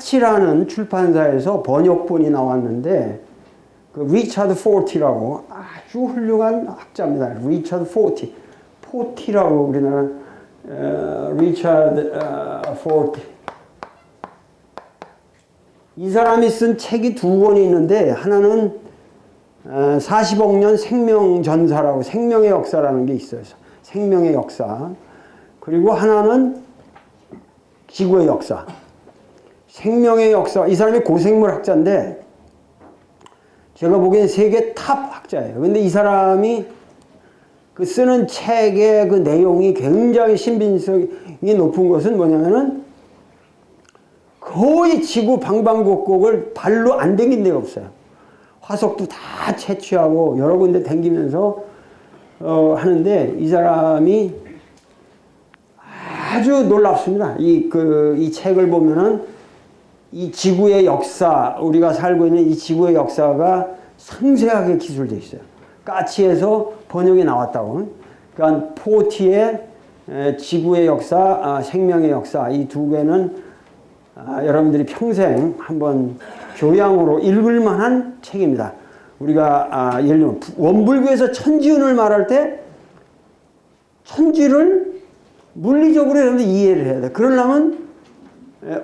타치라는 출판사에서 번역본이 나왔는데 그 리처드 포티라고 아주 훌륭한 학자입니다. 리처드 포티라고 우리나라 리처드 포티. 이 사람이 쓴 책이 두 권이 있는데 하나는 40억 년 생명전사라고 생명의 역사라는 게 있어요. 생명의 역사. 그리고 하나는 지구의 역사. 생명의 역사. 이 사람이 고생물 학자인데 제가 보기엔 세계 탑 학자예요. 근데 이 사람이 그 쓰는 책의 그 내용이 굉장히 신빙성이 높은 것은 뭐냐면은 거의 지구 방방곡곡을 발로 안 댕긴 데가 없어요. 화석도 다 채취하고 여러 군데 댕기면서 하는데 이 사람이 아주 놀랍습니다. 이 책을 보면은 이 지구의 역사, 우리가 살고 있는 이 지구의 역사가 상세하게 기술되어 있어요. 까치에서 번역이 나왔다고. 그러니까 포티의 지구의 역사, 생명의 역사, 이 두 개는 여러분들이 평생 한번 교양으로 읽을 만한 책입니다. 우리가 예를 들면 원불교에서 천지운을 말할 때 천지를 물리적으로 여러분들 이해를 해야 돼. 그러려면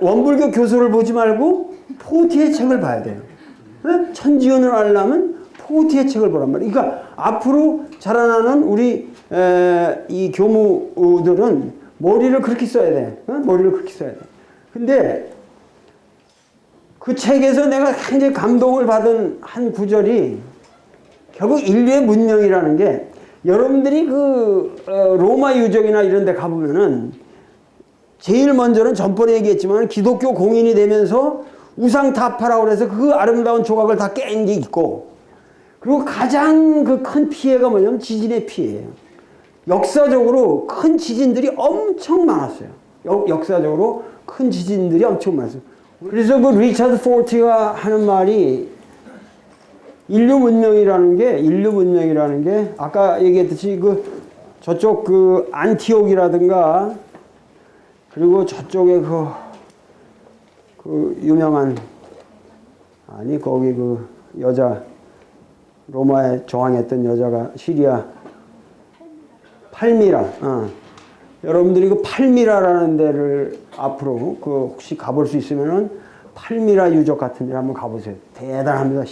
원불교 교수를 보지 말고 포티의 책을 봐야 돼요. 천지운을 알려면 포티의 책을 보란 말이에요. 그러니까 앞으로 자라나는 우리 이 교무들은 머리를 그렇게 써야 돼. 머리를 그렇게 써야 돼. 근데 그 책에서 내가 굉장히 감동을 받은 한 구절이 결국 인류의 문명이라는 게 여러분들이 그 로마 유적이나 이런 데 가보면은 제일 먼저는 전번에 얘기했지만 기독교 공인이 되면서 우상타파라고 그래서 그 아름다운 조각을 다 깬 게 있고 그리고 가장 그 큰 피해가 뭐냐면 지진의 피해예요. 역사적으로 큰 지진들이 엄청 많았어요. 역사적으로 큰 지진들이 엄청 많았어요. 그래서 그 리처드 포티가 하는 말이 인류 문명이라는 게 아까 얘기했듯이 그 저쪽 그 안티옥이라든가 그리고 저쪽에 그 유명한 거기 그 여자 로마에 저항했던 여자가 시리아 팔미라. 여러분들이 그 팔미라라는 데를 앞으로 그 혹시 가볼 수 있으면은 팔미라 유적 같은 데 한번 가보세요. 대단합니다.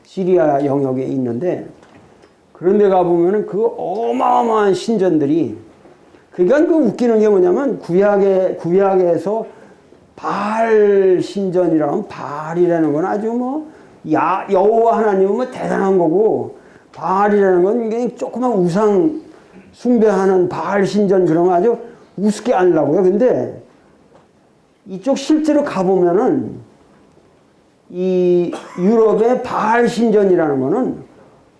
시리아 영역에 있는데 그런 데 가보면은 그 어마어마한 신전들이 그러니까 그 웃기는 게 뭐냐면 구약에서 바알 신전이라고 하면 바알이라는 건 아주 뭐 여호와 하나님은 뭐 대단한 거고 바알이라는 건 그냥 조그만 우상 숭배하는 바알 신전 그런 거 아주 우습게 알라고요. 근데 이쪽 실제로 가보면은 이 유럽의 바알 신전이라는 거는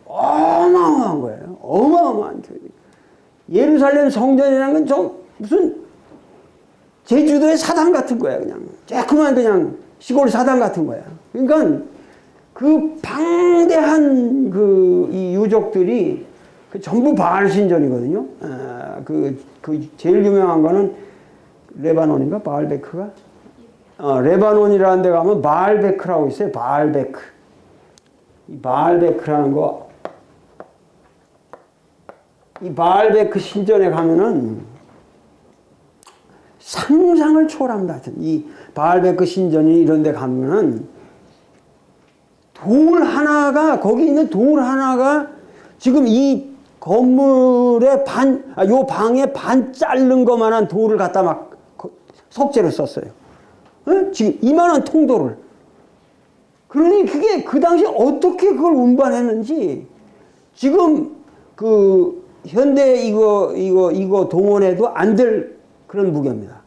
어마어마한 거예요. 어마어마한 거예요. 예루살렘 성전이라는 건 무슨 제주도의 사당 같은 거야. 그냥 조그만 그냥 시골 사당 같은 거야. 그러니까 그 방대한 이 유적들이 전부 바알 신전이거든요. 그 제일 유명한 거는 레바논인가? 바알베크가? 레바논이라는 데 가면 바알베크라고 있어요. 바알베크. 이 바알베크라는 거, 이 바알베크 신전에 가면은 상상을 초월합니다. 이 바알베크 신전이 이런 데 가면은 거기 있는 돌 하나가 지금 이 건물의 요 방에 반 자른 것만한 돌을 갖다 막 석재로 썼어요. 지금 이만한 통돌을. 그러니 그게 그 당시에 어떻게 그걸 운반했는지 지금 그 현대 이거 동원해도 안 될 그런 무게입니다.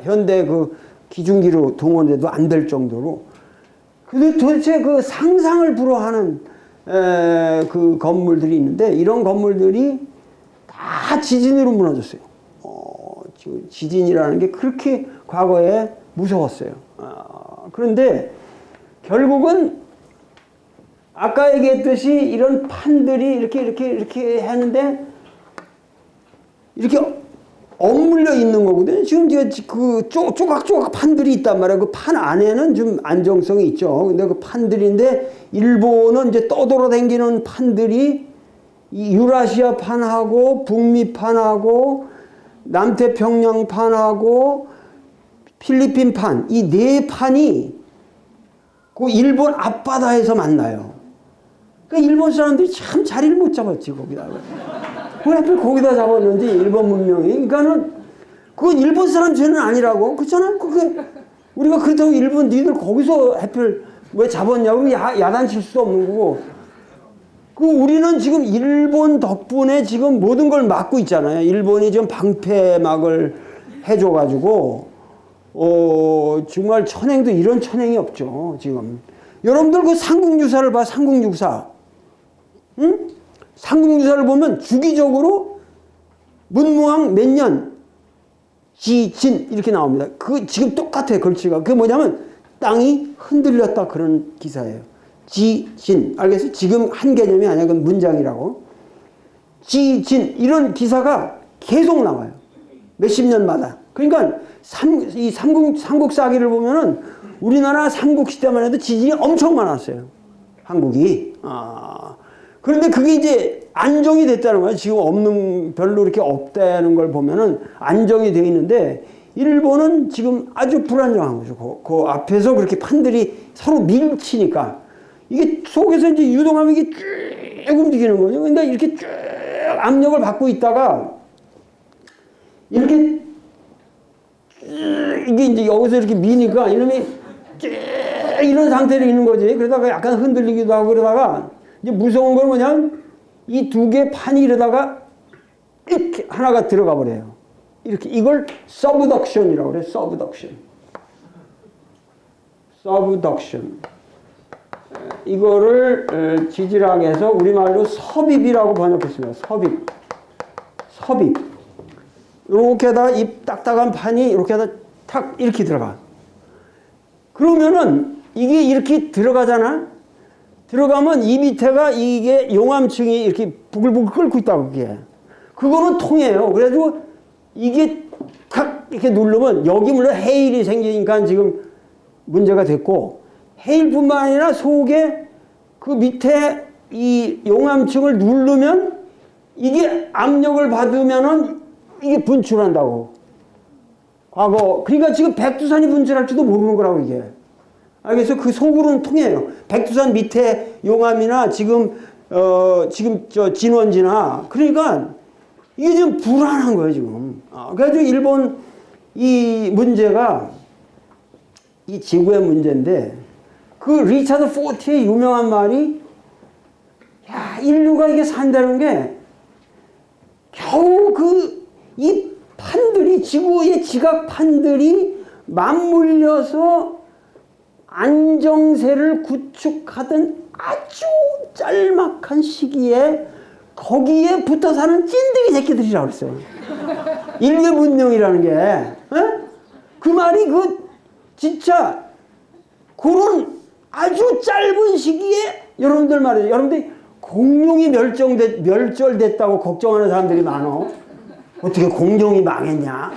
현대 그 기중기로 동원해도 안 될 정도로. 근데 도대체 그 상상을 불허하는 그 건물들이 있는데 이런 건물들이 다 지진으로 무너졌어요. 지진이라는 게 그렇게 과거에 무서웠어요. 그런데 결국은 아까 얘기했듯이 이런 판들이 이렇게 하는데 이렇게 엇물려 있는 거거든요. 지금 그 조각조각 판들이 있단 말이에요. 그 판 안에는 좀 안정성이 있죠. 근데 그 판들인데 일본은 이제 떠돌아다니는 판들이 이 유라시아 판하고 북미 판하고 남태평양 판하고 필리핀 판, 이 네 판이 그 일본 앞바다에서 만나요. 그러니까 일본 사람들이 참 자리를 못 잡았지, 거기다가. 왜 하필 거기다 잡았는지, 일본 문명이. 그러니까는, 그건 일본 사람 죄는 아니라고. 그렇잖아? 그게, 우리가 그렇다고 일본 니들 거기서 하필 왜 잡았냐고 야단칠 수도 없는 거고. 우리는 지금 일본 덕분에 지금 모든 걸 막고 있잖아요. 일본이 지금 방패막을 해줘가지고, 정말 천행도 이런 천행이 없죠, 지금. 여러분들 그 삼국유사를 봐, 삼국유사. 응? 삼국유사를 보면 주기적으로 문무왕 몇 년, 지진, 이렇게 나옵니다. 그 지금 똑같아요, 글씨가. 그게 뭐냐면, 땅이 흔들렸다, 그런 기사예요. 지진. 알겠어요? 지금 한 개념이 아니야. 그건 문장이라고. 지진. 이런 기사가 계속 나와요. 몇십 년마다. 그러니까 이 삼국 사기를 보면은 우리나라 삼국시대만 해도 지진이 엄청 많았어요. 한국이. 그런데 그게 이제 안정이 됐다는 거예요. 지금 별로 이렇게 없다는 걸 보면은 안정이 돼 있는데 일본은 지금 아주 불안정한 거죠. 그 앞에서 그렇게 판들이 서로 밀치니까 이게 속에서 이제 유동하면 이게 쭉 움직이는 거죠. 그러니까 이렇게 쭉 압력을 받고 있다가 이렇게 이게 이제 여기서 이렇게 미니까 이놈이 쭉 이런 상태로 있는 거지. 그러다가 약간 흔들리기도 하고 그러다가 이제 무서운 건 뭐냐면 이 두 개 판이 이러다가 이렇게 하나가 들어가 버려요. 이렇게 이걸 서브덕션이라고 그래요. 서브덕션. 이거를 지질학에서 우리말로 섭입이라고 번역했습니다. 섭입. 이렇게다가 이 딱딱한 판이 이렇게다 탁 이렇게 들어가. 그러면은 이게 이렇게 들어가잖아. 들어가면 이 밑에가 이게 용암층이 이렇게 부글부글 끓고 있다고 그게. 그거는 통해요. 그래가지고 이게 탁 이렇게 누르면 여기 물론 해일이 생기니까 지금 문제가 됐고 해일뿐만 아니라 속에 그 밑에 이 용암층을 누르면 이게 압력을 받으면은 이게 분출한다고. 과거. 그러니까 지금 백두산이 분출할지도 모르는 거라고 이게. 알겠어? 그 속으로는 통해요. 백두산 밑에 용암이나 지금 저 진원지나 그러니까 이게 지금 불안한 거예요 지금. 그래가지고 일본 이 문제가 이 지구의 문제인데 그 리차드 포티의 유명한 말이 야 인류가 이게 산다는 게 겨우 이 판들이 지구의 지각판들이 맞물려서 안정세를 구축하던 아주 짤막한 시기에 거기에 붙어 사는 찐득이 새끼들이라고 그랬어요. 인류의 문명이라는 게. 그 말이 진짜 그런 아주 짧은 시기에 여러분들 말이죠. 여러분들이 공룡이 멸절됐다고 걱정하는 사람들이 많어. 어떻게 공룡이 망했냐?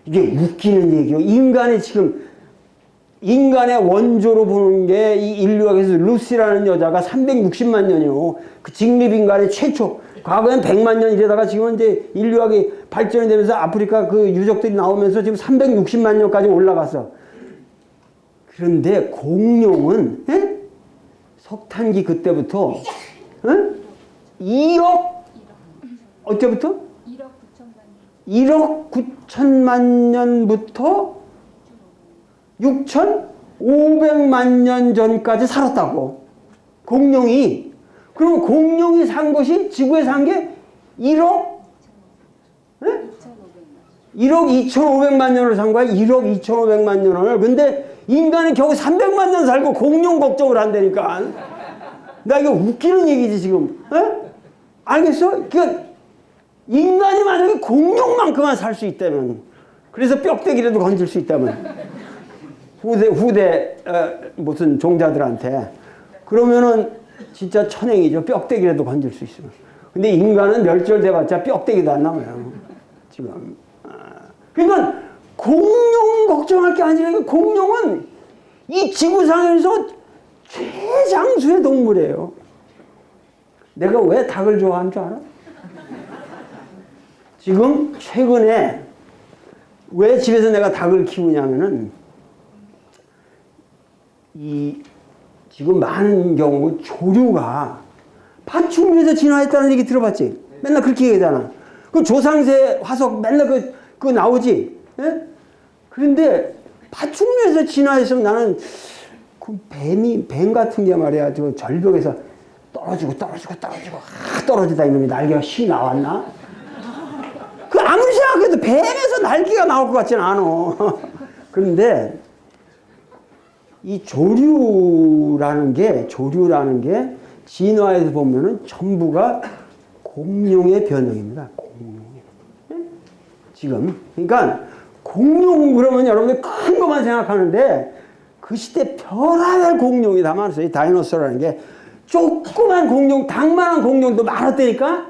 이게 웃기는 얘기요. 인간의 원조로 보는 게 이 인류학에서 루시라는 여자가 360만 년이요. 그 직립인간의 최초. 과거엔 100만 년 이러다가 지금은 이제 인류학이 발전이 되면서 아프리카 그 유적들이 나오면서 지금 360만 년까지 올라갔어. 그런데 공룡은 석탄기 그때부터 2억 어때부터? 1억 9천만 년부터 6,500만 년 전까지 살았다고. 공룡이. 그럼 공룡이 산 것이 지구에 산 게 1억 2,500만 년을 산 거야. 1억 2,500만 년을. 근데 인간은 겨우 300만 년 살고 공룡 걱정을 한다니까. 나 이거 웃기는 얘기지 지금. 알겠어? 그러니까 인간이 만약에 공룡만큼만 살 수 있다면, 그래서 뼈대기라도 건질 수 있다면 후대 무슨 종자들한테 그러면은 진짜 천행이죠. 뼈대기라도 건질 수 있으면. 근데 인간은 멸절돼봤자 뼈대기도 안 남아요 지금. 그러니까 공룡 걱정할 게 아니라 공룡은 이 지구상에서 최장수의 동물이에요. 내가 왜 닭을 좋아하는 줄 알아? 지금 최근에 왜 집에서 내가 닭을 키우냐면은 지금 많은 경우 조류가 파충류에서 진화했다는 얘기 들어봤지? 맨날 그렇게 얘기하잖아. 그 조상세 화석 맨날 그거 나오지? 예? 그런데 파충류에서 진화했으면 나는 그 뱀 같은 게 말이야, 저 절벽에서 떨어지다 이놈이 날개가 씩 나왔나? 그 아무리 생각해도 뱀에서 날개가 나올 것 같지는 않아. 그런데 이 조류라는 게 진화에서 보면은 전부가 공룡의 변형입니다. 공룡. 지금 그러니까 공룡 그러면 여러분들 큰 것만 생각하는데 그 시대 별하별 공룡이 다 많았어요. 이 다이노소라는 게 조그만 공룡, 닭만한 공룡도 많았다니까.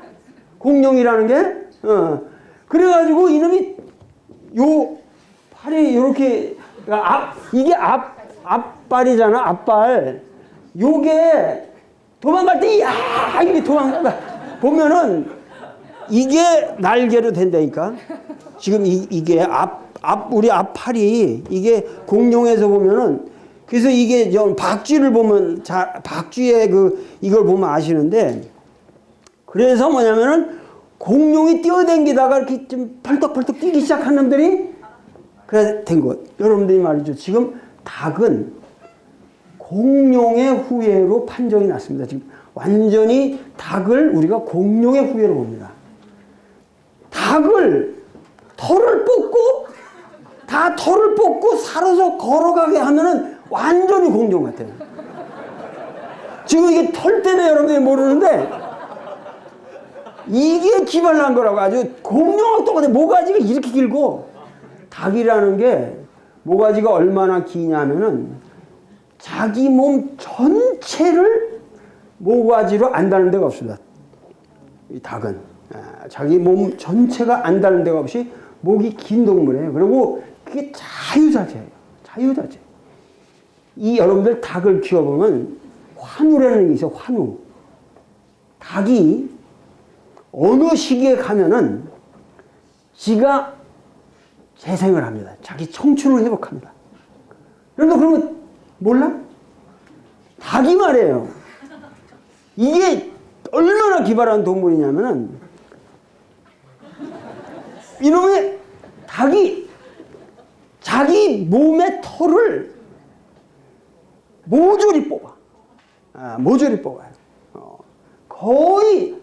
공룡이라는 게. 그래가지고 이놈이 요 팔이 이렇게 이게 앞발이잖아. 앞발. 요게 도망갈 때 이게 도망가 보면은 이게 날개로 된다니까. 지금 이게 우리 앞팔이 이게 공룡에서 보면은 그래서 이게 박쥐를 보면 박쥐의 이걸 보면 아시는데 그래서 뭐냐면은 공룡이 뛰어댕기다가 이렇게 좀 펄떡펄떡 뛰기 시작한 놈들이 그래 된 것. 여러분들이 말이죠. 지금 닭은 공룡의 후예로 판정이 났습니다. 지금 완전히 닭을 우리가 공룡의 후예로 봅니다. 닭을 털을 뽑고 살아서 걸어가게 하면은 완전히 공룡 같아요. 지금 이게 털 때문에 여러분들이 모르는데 이게 기발난 거라고. 아주 공룡하고 똑같아. 모가지가 이렇게 길고 닭이라는 게 모가지가 얼마나 기냐면은 자기 몸 전체를 모가지로 안다는 데가 없습니다. 이 닭은 자기 몸 전체가 안다는 데가 없이 목이 긴 동물이에요. 그리고 그게 자유자재예요. 자유자재. 이 여러분들 닭을 키워보면 환우라는 게 있어요. 환우. 닭이 어느 시기에 가면은 지가 재생을 합니다. 자기 청춘을 회복합니다. 여러분 그런 거 몰라? 닭이 말이에요. 이게 얼마나 기발한 동물이냐면은 이놈의 닭이 자기 몸의 털을 모조리 뽑아. 모조리 뽑아요. 거의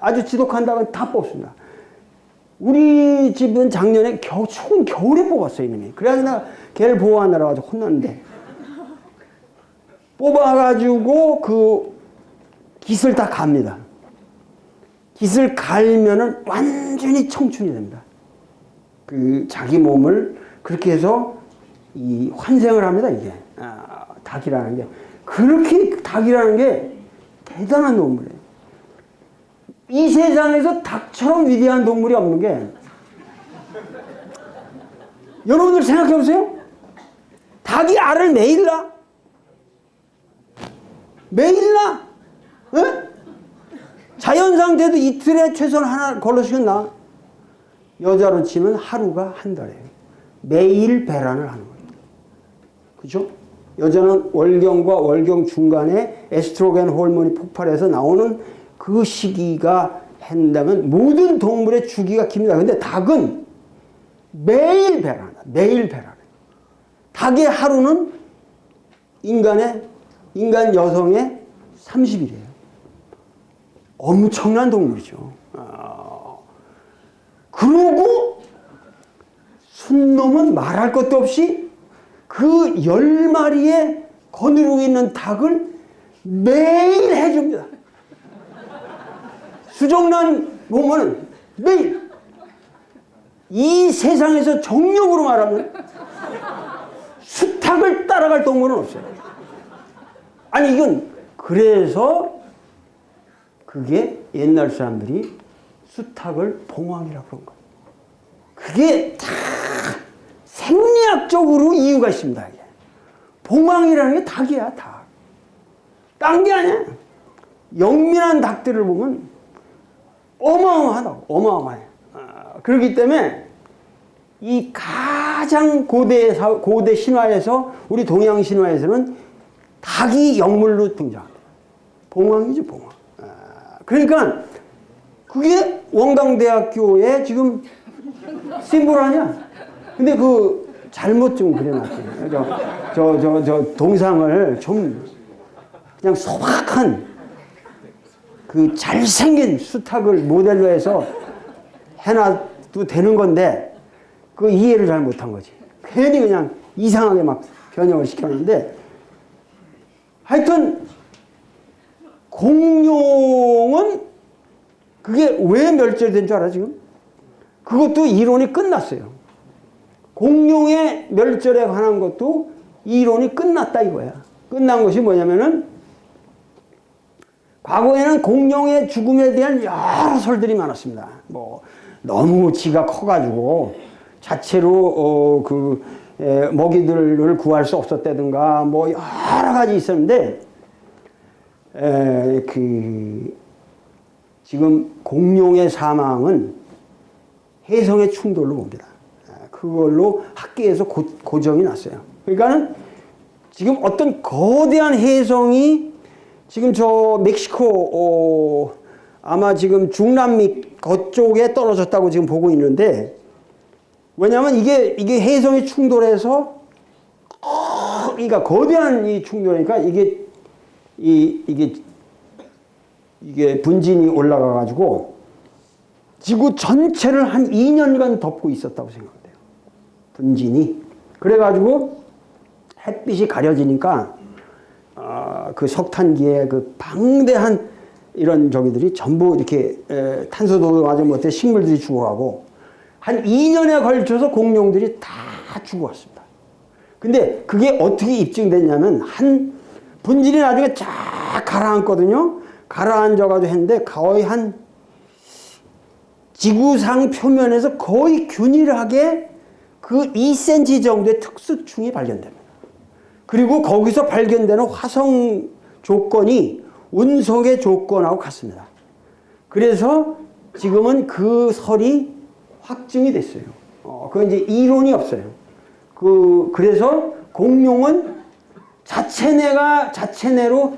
아주 지독한 닭은 다 뽑습니다. 우리 집은 작년에 추운 겨울에 뽑았어요, 이놈이. 그래서 내가 걔를 보호하느라 가지고 혼났는데. 뽑아가지고 그 깃을 다 갑니다. 깃을 갈면은 완전히 청춘이 됩니다. 그 자기 몸을 그렇게 해서 이 환생을 합니다, 이게. 닭이라는 게. 그렇게 닭이라는 게 대단한 동물이에요. 이 세상에서 닭처럼 위대한 동물이 없는 게 여러분들 생각해 보세요. 닭이 알을 매일 낳아? 매일 낳아? 에? 자연 상태도 이틀에 최소한 하나 걸러씩은 낳아. 여자로 치면 하루가 한 달이에요. 매일 배란을 하는 거예요. 그죠? 여자는 월경과 월경 중간에 에스트로겐 호르몬이 폭발해서 나오는 그 시기가 한다면 모든 동물의 주기가 깁니다. 근데 닭은 매일 배란한다. 매일 배란해. 닭의 하루는 인간 여성의 30일이에요. 엄청난 동물이죠. 그러고 순놈은 말할 것도 없이 그 10마리에 거느리고 있는 닭을 매일 해줍니다. 수정란 몸은 매일. 이 세상에서 정력으로 말하면 수탉을 따라갈 동물은 없어요. 아니 이건 그래서 그게 옛날 사람들이 수탉을 봉황이라고 그런 거예요. 그게 다 과학적으로 이유가 있습니다. 이게. 봉황이라는 게 닭이야, 닭. 딴 게 아니야. 영민한 닭들을 보면 어마어마하다고, 어마어마해. 그렇기 때문에 이 가장 고대 신화에서, 우리 동양 신화에서는 닭이 영물로 등장합니다. 봉황이죠, 봉황. 그러니까 그게 원광대학교에 지금 심볼 아니야? 근데 그 잘못 좀 그려놨어요. 저 동상을 좀 그냥 소박한 그 잘생긴 수탉을 모델로 해서 해놔도 되는 건데 그 이해를 잘 못한 거지. 괜히 그냥 이상하게 막 변형을 시켰는데 하여튼 공룡은 그게 왜 멸절이 된 줄 알아 지금? 그것도 이론이 끝났어요. 공룡의 멸절에 관한 것도 이론이 끝났다 이거야. 끝난 것이 뭐냐면은 과거에는 공룡의 죽음에 대한 여러 설들이 많았습니다. 뭐 너무 지가 커가지고 자체로 먹이들을 구할 수 없었다든가 뭐 여러 가지 있었는데 지금 공룡의 사망은 해성의 충돌로 봅니다. 그걸로 학계에서 고정이 났어요. 그러니까는 지금 어떤 거대한 해성이 지금 저 멕시코 아마 지금 중남미 그쪽에 떨어졌다고 지금 보고 있는데 왜냐하면 이게 해성이 충돌해서 그러니까 거대한 이 충돌이니까 이게 분진이 올라가 가지고 지구 전체를 한 2년간 덮고 있었다고 생각돼요. 분진이. 그래 가지고 햇빛이 가려지니까 그 석탄기에 그 방대한 이런 저기들이 전부 이렇게 탄소도 맞아 못해 식물들이 죽어가고 한 2년에 걸쳐서 공룡들이 다 죽어왔습니다. 근데 그게 어떻게 입증됐냐면 한 분진이 나중에 쫙 가라앉거든요. 가라앉아가지고 했는데 거의 한 지구상 표면에서 거의 균일하게 그 2cm 정도의 특수충이 발견됩니다. 그리고 거기서 발견되는 화성 조건이 운석의 조건하고 같습니다. 그래서 지금은 그 설이 확증이 됐어요. 그건 이제 이론이 없어요. 그래서 공룡은 자체내로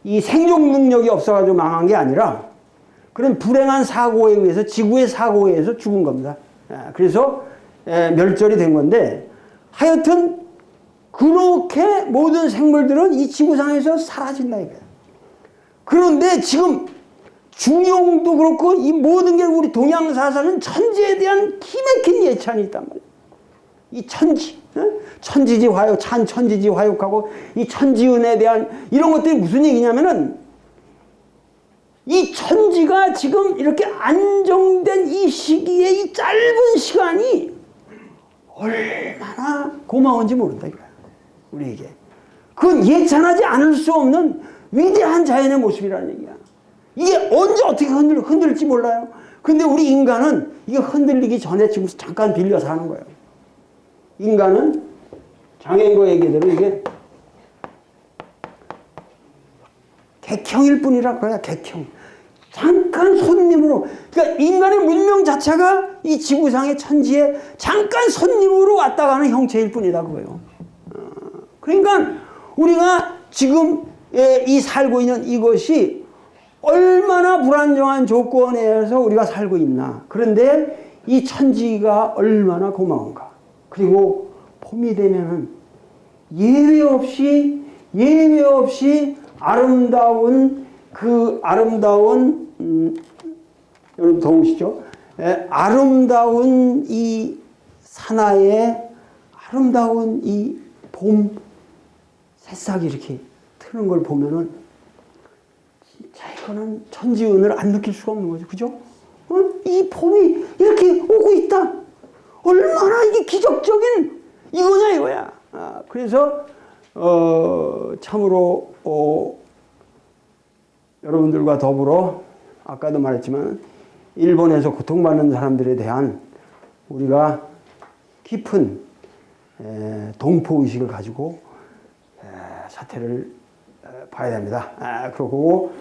이 생존 능력이 없어가지고 망한 게 아니라 그런 불행한 사고에 의해서 지구의 사고에 의해서 죽은 겁니다. 그래서 멸절이 된 건데 하여튼 그렇게 모든 생물들은 이 지구상에서 사라진다 이거야. 그런데 지금 중용도 그렇고 이 모든 게 우리 동양 사상은 천지에 대한 기맥힌 예찬이 있단 말이야. 이 천지, 천지지 화육, 천지지 화육하고 이 천지운에 대한 이런 것들이 무슨 얘기냐면은 이 천지가 지금 이렇게 안정된 이 시기에 이 짧은 시간이 얼마나 고마운지 모른다 이거야. 우리에게. 그건 예찬하지 않을 수 없는 위대한 자연의 모습이라는 얘기야. 이게 언제 어떻게 흔들릴지 몰라요. 근데 우리 인간은 이게 흔들리기 전에 지금 잠깐 빌려서 하는 거예요. 인간은 장애인과 얘기대로 이게 객형일 뿐이라 그래야 객형. 잠깐 손님으로. 그러니까 인간의 문명 자체가 이 지구상의 천지에 잠깐 손님으로 왔다 가는 형체일 뿐이다 그거예요. 그러니까 우리가 지금 이 살고 있는 이것이 얼마나 불안정한 조건에서 우리가 살고 있나. 그런데 이 천지가 얼마나 고마운가. 그리고 봄이 되면은 예외 없이 아름다운 여러분 더우시죠? 아름다운 이 산하에 아름다운 이 봄 새싹이 이렇게 트는 걸 보면은 진짜 이거는 천지운을 안 느낄 수가 없는 거죠. 그죠? 이 봄이 이렇게 오고 있다. 얼마나 이게 기적적인 이거냐 이거야. 그래서 참으로 여러분들과 더불어 아까도 말했지만 일본에서 고통받는 사람들에 대한 우리가 깊은 동포 의식을 가지고 사태를 봐야 됩니다. 그리고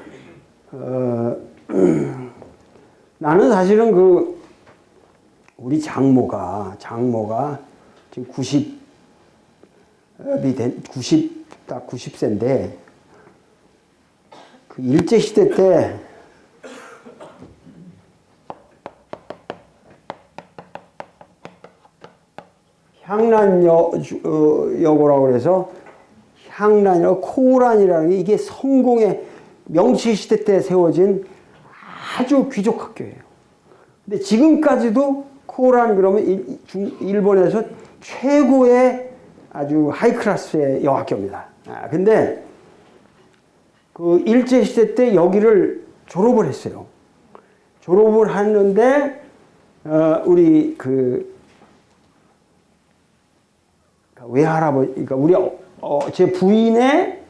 나는 사실은 우리 장모가 지금 90세인데 그 일제시대 때 향란여고라고 그래서 향란이라고 코란이라는 게 이게 성공의 명치시대 때 세워진 아주 귀족 학교예요. 근데 지금까지도 코란 그러면 일본에서 최고의 아주 하이클래스의 여학교입니다. 근데 그 일제시대 때 여기를 졸업을 했어요. 졸업을 했는데 우리 외할아버지, 그러니까 우리 제 부인의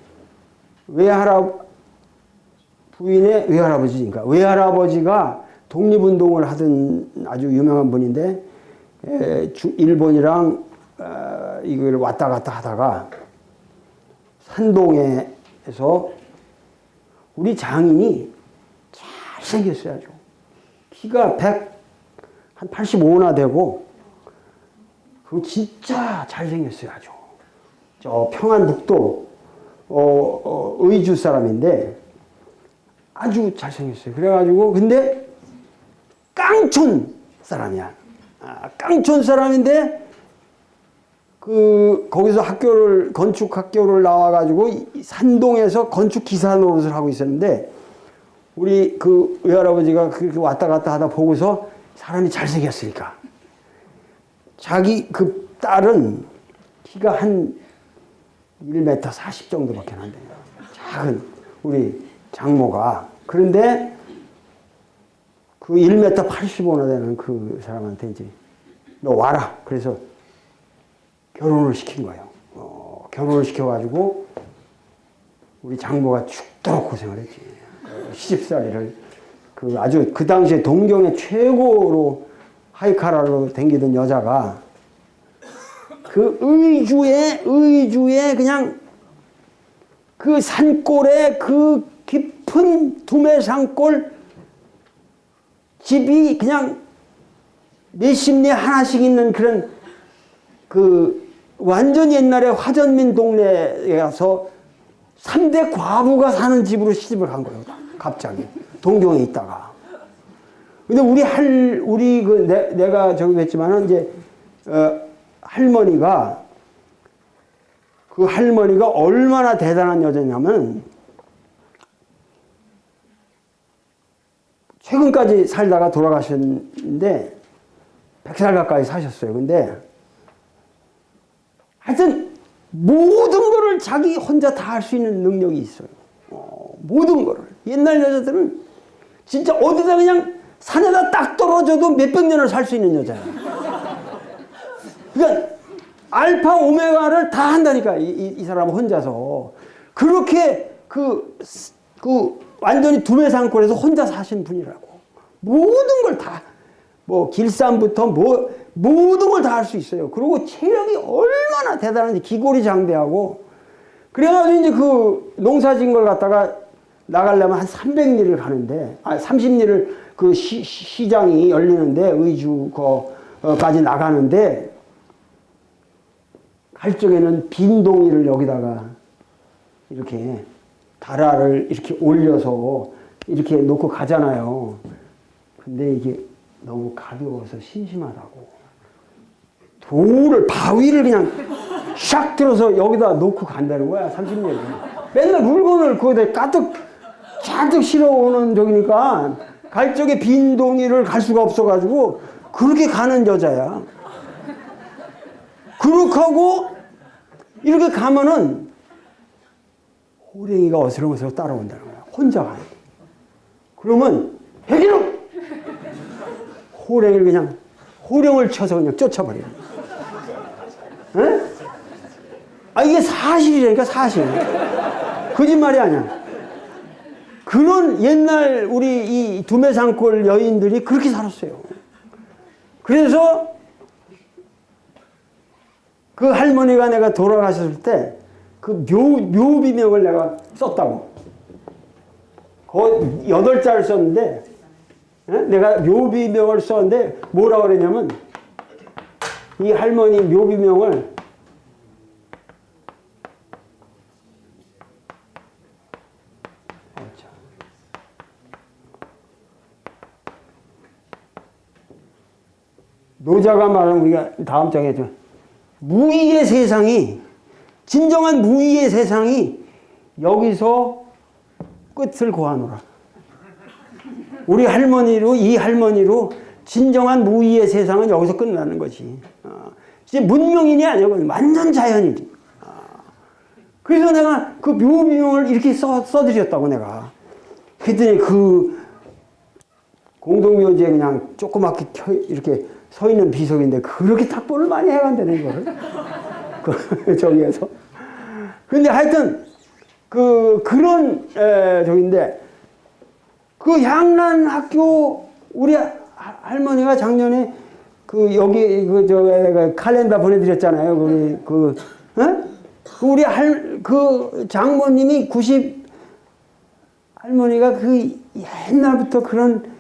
외할아버지니까 외할아버지가 독립운동을 하던 아주 유명한 분인데 일본이랑 이걸 왔다 갔다 하다가 산동에서 우리 장인이 잘생겼어요. 아주 키가 185나 되고 그 진짜 잘생겼어요. 아주 저 평안북도 의주 사람인데 아주 잘생겼어요. 그래가지고 근데 깡촌 사람이야. 깡촌 사람인데 거기서 건축 학교를 나와가지고 산동에서 건축 기사 노릇을 하고 있었는데 우리 그 외할아버지가 그렇게 왔다 갔다 하다 보고서 사람이 잘생겼으니까 자기 그 딸은 키가 한 1m 40 정도밖에 안 돼요. 작은 우리 장모가. 그런데 그 1m 85나 되는 그 사람한테 이제 너 와라. 그래서 결혼을 시킨 거예요. 결혼을 시켜가지고 우리 장모가 죽도록 고생을 했지. 시집살이를 아주 그 당시에 동경의 최고로 하이카라로 댕기던 여자가 그 의주에 그냥 그 산골에 그 깊은 두메산골 집이 그냥 몇십 리 하나씩 있는 그런 완전 옛날에 화전민 동네에 가서 3대 과부가 사는 집으로 시집을 간 거예요. 갑자기. 동경에 있다가. 근데 내가 저기 했지만은 이제, 할머니가 얼마나 대단한 여자냐면, 최근까지 살다가 돌아가셨는데, 100살 가까이 사셨어요. 근데, 하여튼, 모든 거를 자기 혼자 다 할 수 있는 능력이 있어요. 모든 거를. 옛날 여자들은 진짜 어디다 그냥 산에다 딱 떨어져도 몇백 년을 살 수 있는 여자예요. 그러니까 알파 오메가를 다 한다니까 이 사람은 혼자서. 그렇게 완전히 두메산골에서 혼자 사신 분이라고. 모든 걸 다 길쌈부터 모든 걸 다 할 수 있어요. 그리고 체력이 얼마나 대단한지 기골이장대하고. 그래가지고 이제 농사 지은 걸 갖다가 나가려면 한 300리를 가는데, 30리를 시장이 열리는데, 의주까지 나가는데, 갈 적에는 빈 동이를 여기다가 이렇게 다라를 이렇게 올려서 이렇게 놓고 가잖아요. 근데 이게 너무 가벼워서 심심하다고. 바위를 그냥 샥 들어서 여기다 놓고 간다는 거야, 30리를. 맨날 물건을 거기다 잔뜩 실어오는 적이니까 갈 적에 빈 동이를 갈 수가 없어가지고 그렇게 가는 여자야. 그렇게 하고 이렇게 가면은 호랭이가 어슬렁어슬렁 따라온다는 거야. 혼자 가는 거야. 그러면 해기로 호령을 쳐서 그냥 쫓아버려. 에? 이게 사실이라니까, 사실. 거짓말이 아니야. 그런 옛날 우리 이 두메산골 여인들이 그렇게 살았어요. 그래서 그 할머니가 내가 돌아가셨을 때 그 묘비명을 내가 썼다고. 거의 8자를 썼는데 내가 묘비명을 썼는데 뭐라고 그랬냐면 이 할머니 묘비명을 노자가 말하는 우리가 다음 장에 좀 무의의 세상이 진정한 무의의 세상이 여기서 끝을 고하노라. 우리 할머니로 이 할머니로 진정한 무의의 세상은 여기서 끝나는 것이. 이제 문명인이 아니고 완전 자연이지. 그래서 내가 그 묘비명을 이렇게 써드렸다고 내가. 그랬더니 그 공동묘지에 그냥 조그맣게 이렇게 서 있는 비석인데 그렇게 탁보를 많이 해간다는 거를. 저기에서. 근데 하여튼 그런 저기인데 그 향란 학교 우리 할머니가 작년에 그 여기 저 칼렌더 보내드렸잖아요. 우리 그 장모님이 할머니가 그 옛날부터 그런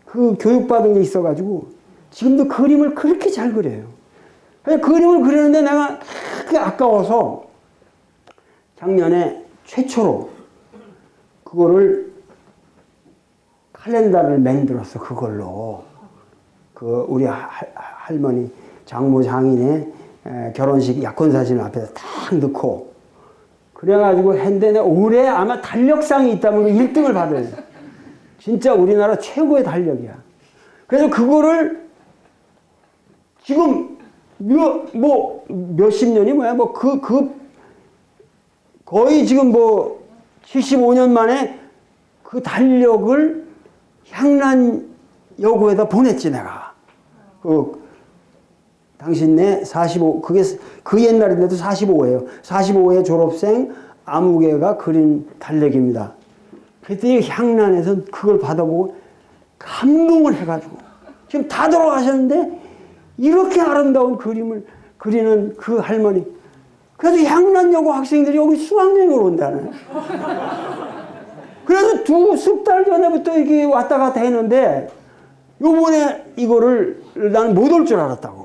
그 교육받은 게 있어가지고 지금도 그림을 그렇게 잘 그려요. 그림을 그리는데 내가 그렇게 아까워서 작년에 최초로 그거를 칼렌더를 만들었어. 그걸로 그 우리 할머니 장모 장인의 결혼식 약혼사진 앞에서 딱 넣고 그래가지고 했는데 올해 아마 달력상이 있다면 1등을 받아요. 진짜 우리나라 최고의 달력이야. 그래서 그거를 지금 몇십 년이 뭐야 거의 지금 75년 만에 그 달력을 향란여고에다 보냈지 내가. 당신네 45 그게 그 옛날인데도 45예요. 45회 졸업생 아무개가 그린 달력입니다. 그랬더니 향란에서 그걸 받아보고 감동을 해가지고 지금 다 돌아가셨는데 이렇게 아름다운 그림을 그리는 그 할머니. 그래서 향란여고 학생들이 여기 수학여행을 온다네. 그래서 석 달 전에부터 이게 왔다 갔다 했는데 요번에 이거를 나는 못 올 줄 알았다고.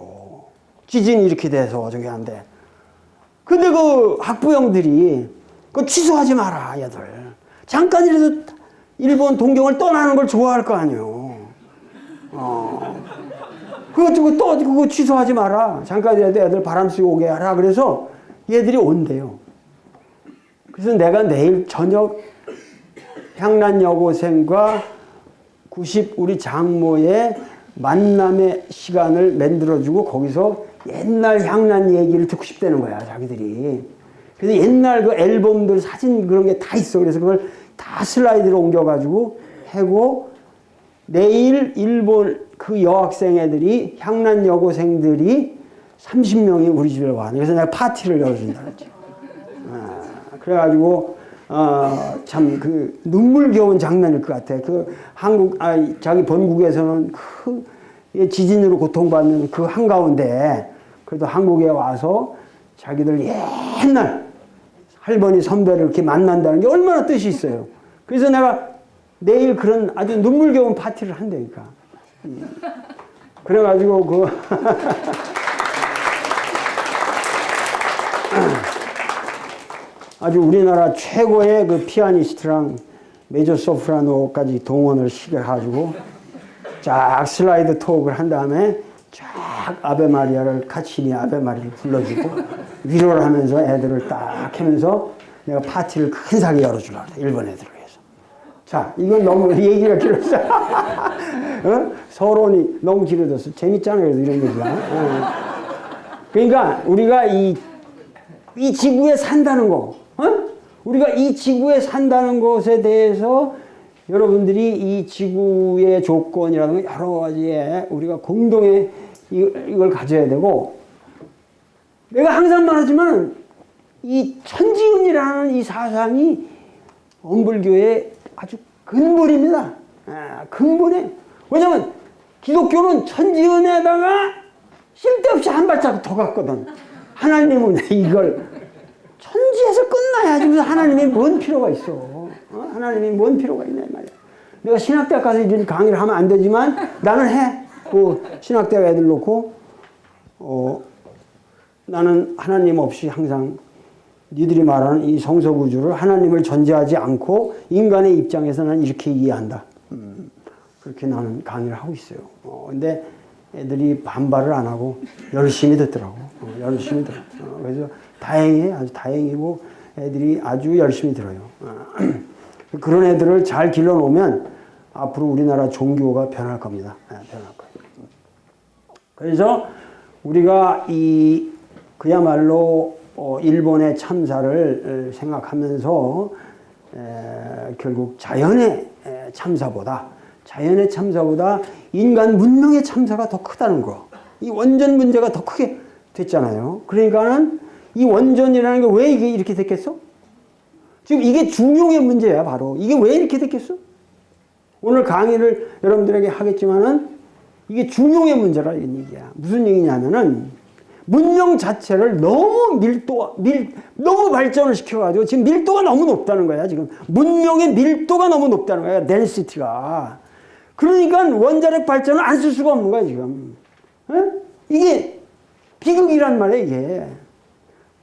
지진이 이렇게 돼서 저기 한데. 근데 그 학부형들이 그거 취소하지 마라 얘들. 잠깐이라도 일본 동경을 떠나는 걸 좋아할 거 아니에요. 그거 취소하지 마라. 잠깐이라도 애들 바람 쐬고 오게 하라. 그래서 얘들이 온대요. 그래서 내가 내일 저녁 향란여고생과 우리 장모의 만남의 시간을 만들어주고 거기서 옛날 향란 얘기를 듣고 싶다는 거야, 자기들이. 그래서 옛날 그 앨범들, 사진 그런 게 다 있어. 그래서 그걸 다 슬라이드로 옮겨가지고 하고 내일 일본 그 여학생 애들이 향란여고생들이 30명이 우리 집에 와. 그래서 내가 파티를 열어준다 그랬지. 그래가지고 참 그 눈물겨운 장면일 것 같아. 그 자기 본국에서는 그 지진으로 고통받는 그 한가운데 그래도 한국에 와서 자기들 옛날 할머니 선배를 이렇게 만난다는 게 얼마나 뜻이 있어요. 그래서 내가 내일 그런 아주 눈물겨운 파티를 한다니까. 그래가지고 아주 우리나라 최고의 그 피아니스트랑 메조 소프라노까지 동원을 시켜가지고 쫙 슬라이드 톡을 한 다음에 쫙 아베 마리아를 카치니 아베 마리아를 불러주고 위로를 하면서 애들을 딱 하면서 내가 파티를 큰 사게 열어주려고 그래. 일본 애들을 위해서. 자, 이건 너무 얘기가 길었어. 서론이 너무 길어졌어. 재밌잖아요. 그래도 이런 얘기가. 그러니까 우리가 이 지구에 산다는 거, 우리가 이 지구에 산다는 것에 대해서 여러분들이 이 지구의 조건이라든가 여러 가지에 우리가 공동의 이걸 가져야 되고, 내가 항상 말하지만 이 천지운이라는 이 사상이 원불교의 아주 근본입니다. 근본에. 왜냐면 기독교는 천지운에다가 쓸데없이 한 발자국 더 갔거든. 하나님은 이걸 천지에서 끝나야지 무슨 하나님이 뭔 필요가 있어. 하나님이 뭔 필요가 있냐 이 말이야. 내가 신학대학 가서 이런 강의를 하면 안 되지만 나는 해. 신학대학 애들 놓고 나는 하나님 없이 항상 니들이 말하는 이 성서구주를 하나님을 존재하지 않고 인간의 입장에서 난 이렇게 이해한다. 그렇게 나는 강의를 하고 있어요. 근데 애들이 반발을 안 하고 열심히 듣더라고. 열심히 들어. 그래서 다행히 아주 다행이고 애들이 아주 열심히 들어요. 그런 애들을 잘 길러놓으면 앞으로 우리나라 종교가 변할 겁니다. 변할 거예요. 그래서 우리가 그야말로 일본의 참사를 생각하면서 결국 자연의 참사보다 인간 문명의 참사가 더 크다는 거. 이 원전 문제가 더 크게 됐잖아요. 그러니까는 이 원전이라는 게 왜 이게 이렇게 됐겠어? 지금 이게 중용의 문제야, 바로. 이게 왜 이렇게 됐겠어? 오늘 강의를 여러분들에게 하겠지만은 이게 중용의 문제라 이런 얘기야. 무슨 얘기냐면은 문명 자체를 너무 너무 발전을 시켜가지고 지금 밀도가 너무 높다는 거야. 지금 문명의 밀도가 너무 높다는 거야. 덴시티가. 그러니까 원자력 발전을 안 쓸 수가 없는 거야, 지금. 이게 비극이란 말이야, 이게.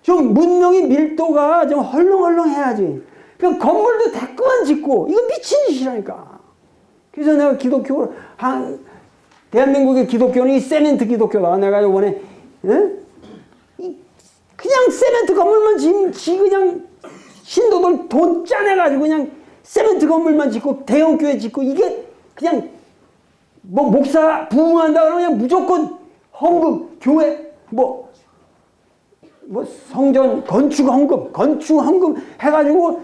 좀 문명의 밀도가 좀 헐렁헐렁 해야지. 그 건물도 대꾸만 짓고, 이거 미친 짓이라니까. 그래서 내가 대한민국의 기독교는 이 세멘트 기독교다. 내가 이번에, 그냥 세멘트 건물만 그냥 신도들 돈 짜내가지고 그냥 세멘트 건물만 짓고 대형교회 짓고 이게 그냥 뭐 목사 부흥한다 그러면 그냥 무조건 헌금, 교회, 뭐 성전 건축 헌금 해가지고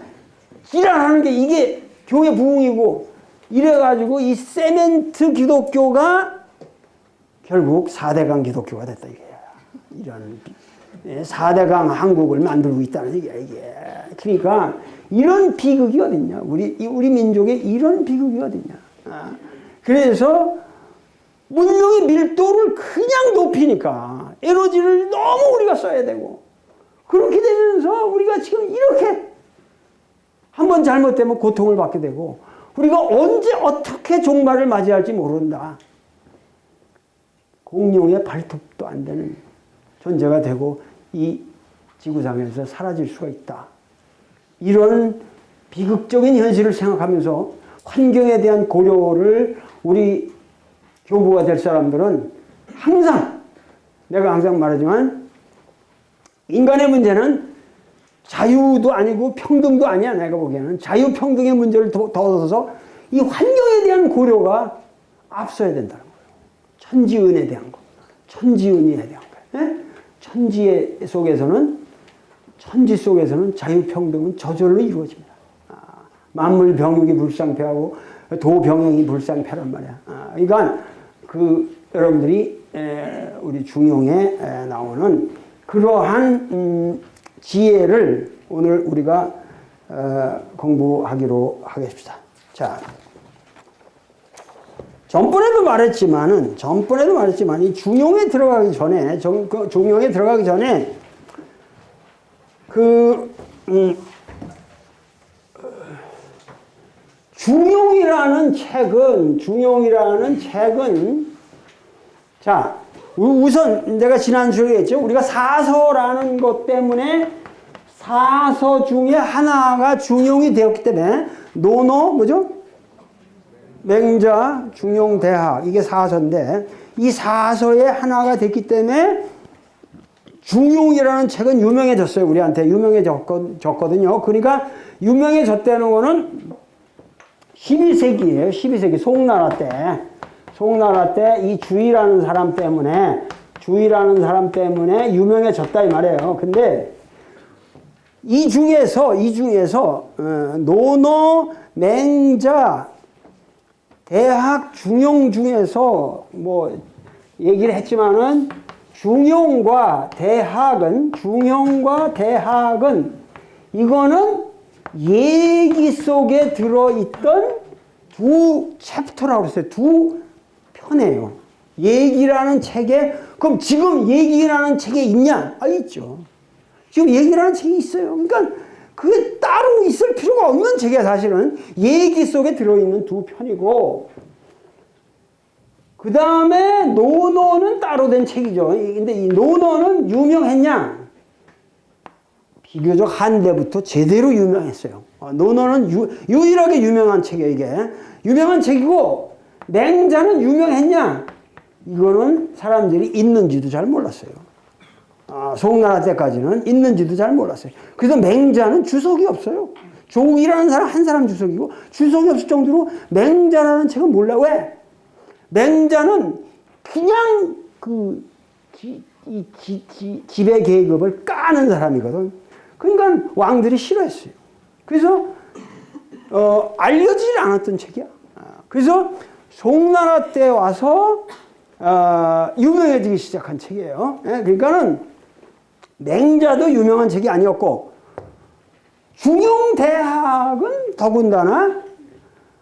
일하는 게 이게 교회 부흥이고 이래가지고 이 세멘트 기독교가 결국 4대강 기독교가 됐다 이게. 이런 4대강 한국을 만들고 있다는 얘기야 이게. 그러니까 이런 비극이 어딨냐. 우리 민족에 이런 비극이 어딨냐. 그래서 문명의 밀도를 그냥 높이니까 에너지를 너무 우리가 써야 되고 그렇게 되면서 우리가 지금 이렇게 한번 잘못되면 고통을 받게 되고 우리가 언제 어떻게 종말을 맞이할지 모른다. 공룡의 발톱도 안 되는 존재가 되고 이 지구상에서 사라질 수가 있다. 이런 비극적인 현실을 생각하면서 환경에 대한 고려를 우리 교부가 될 사람들은 내가 항상 말하지만 인간의 문제는 자유도 아니고 평등도 아니야. 내가 보기에는 자유 평등의 문제를 더 얻어서 이 환경에 대한 고려가 앞서야 된다는 거예요. 천지은에 대한 거. 천지은에 대한 거예요. 천지 속에서는 자유평등은 저절로 이루어집니다. 만물 병육이 불상패하고 도병행이 불상패란 말이야. 그러니까 여러분들이 우리 중용에 나오는 그러한 지혜를 오늘 우리가 공부하기로 하겠습니다. 자, 전번에도 말했지만 이 중용에 들어가기 전에 중용이라는 책은 자, 우선 내가 지난주에 했죠. 우리가 사서라는 것 때문에 사서 중에 하나가 중용이 되었기 때문에 맹자, 중용, 대학 이게 사서인데 이 사서의 하나가 됐기 때문에 중용이라는 책은 유명해졌어요. 우리한테 유명해졌거든요. 그러니까 유명해졌다는 거는 12세기예요. 12세기 송나라 때 이 주의라는 사람 때문에 유명해졌다 이 말이에요. 근데 이 중에서 노노, 맹자, 대학, 중용 중에서 뭐 얘기를 했지만은 중용과 대학은 이거는 얘기 속에 들어있던 두 챕터라고 했어요. 두 편이에요. 얘기라는 책에, 그럼 지금 얘기라는 책에 있냐? 아, 있죠. 지금 얘기라는 책이 있어요. 그러니까 그게 따로 있을 필요가 없는 책이야, 사실은. 얘기 속에 들어있는 두 편이고, 그 다음에 논어는 따로 된 책이죠. 근데 이 논어는 유명했냐? 비교적 한때부터 제대로 유명했어요. 논어는 유일하게 유명한 책이에요, 이게. 유명한 책이고, 맹자는 유명했냐? 이거는 사람들이 있는지도 잘 몰랐어요. 송나라 때까지는 있는지도 잘 몰랐어요. 그래서 맹자는 주석이 없어요. 조옥이라는 사람, 한 사람 주석이고, 주석이 없을 정도로 맹자라는 책은 몰라. 왜? 맹자는 그냥 지배 계급을 까는 사람이거든. 그러니까 왕들이 싫어했어요. 그래서 알려지지 않았던 책이야. 그래서 송나라 때 와서 유명해지기 시작한 책이에요. 그러니까는 맹자도 유명한 책이 아니었고, 중용대학은 더군다나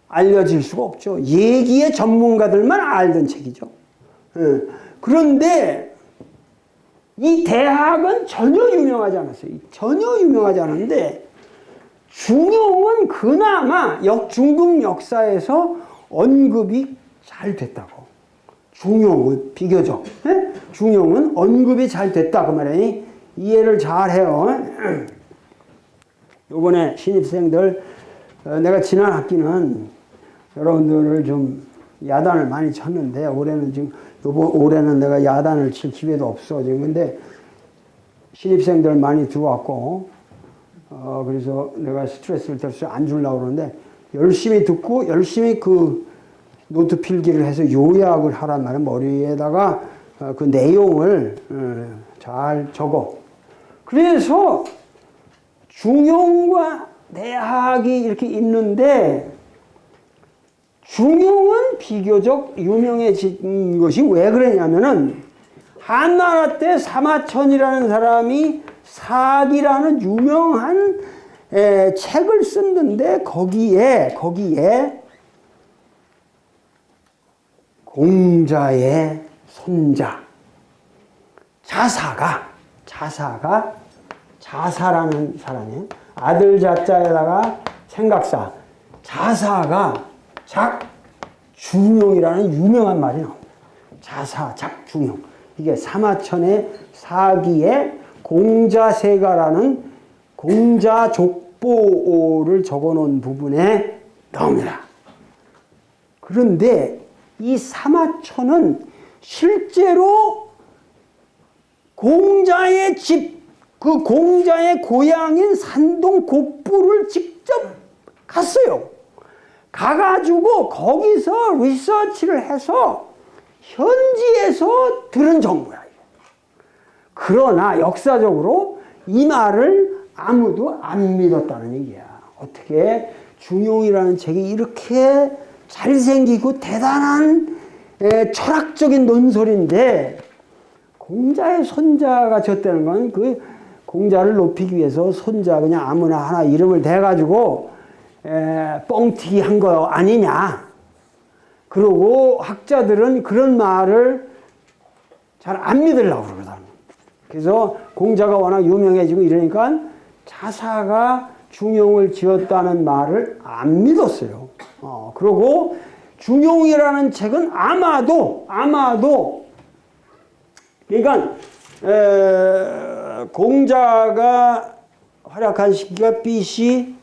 알려질 수가 없죠. 얘기의 전문가들만 알던 책이죠. 그런데 이 대학은 전혀 유명하지 않았어요. 전혀 유명하지 않은데, 중용은 그나마 중국 역사에서 언급이 잘 됐다고. 중용은 비교적. 중용은 언급이 잘 됐다. 그 말이니 이해를 잘 해요. 요번에 신입생들, 내가 지난 학기는 여러분들을 좀 야단을 많이 쳤는데, 올해는 지금, 올해는 내가 야단을 칠 기회도 없어, 지금. 근데 신입생들 많이 들어왔고, 그래서 내가 스트레스를 안 주려고 그러는데, 열심히 듣고, 열심히 그 노트 필기를 해서 요약을 하란 말이야. 머리에다가 그 내용을 잘 적어. 그래서 중용과 대학이 이렇게 있는데, 중용은 비교적 유명해진 것이 왜 그러냐면은, 한나라 때 사마천이라는 사람이 사기라는 유명한 책을 썼는데, 거기에 공자의 손자 자사라는 사람이에요. 아들 자자에다가 생각사, 자사가 작중용이라는 유명한 말이 나옵니다. 자사, 작중용. 이게 사마천의 사기에 공자세가라는 공자족보를 적어놓은 부분에 나옵니다. 그런데 이 사마천은 실제로 공자의 집, 그 공자의 고향인 산동 곡부를 직접 갔어요. 가가지고 거기서 리서치를 해서 현지에서 들은 정보야. 그러나 역사적으로 이 말을 아무도 안 믿었다는 얘기야. 어떻게 중용이라는 책이 이렇게 잘생기고 대단한 철학적인 논설인데, 공자의 손자가 졌다는 건 그 공자를 높이기 위해서 손자 그냥 아무나 하나 이름을 대가지고 뻥튀기 한 거 아니냐. 그리고 학자들은 그런 말을 잘 안 믿으려고 그러거든. 그래서 공자가 워낙 유명해지고 이러니까 자사가 중용을 지었다는 말을 안 믿었어요. 그리고 중용이라는 책은 아마도 그러니까 공자가 활약한 시기가 BC,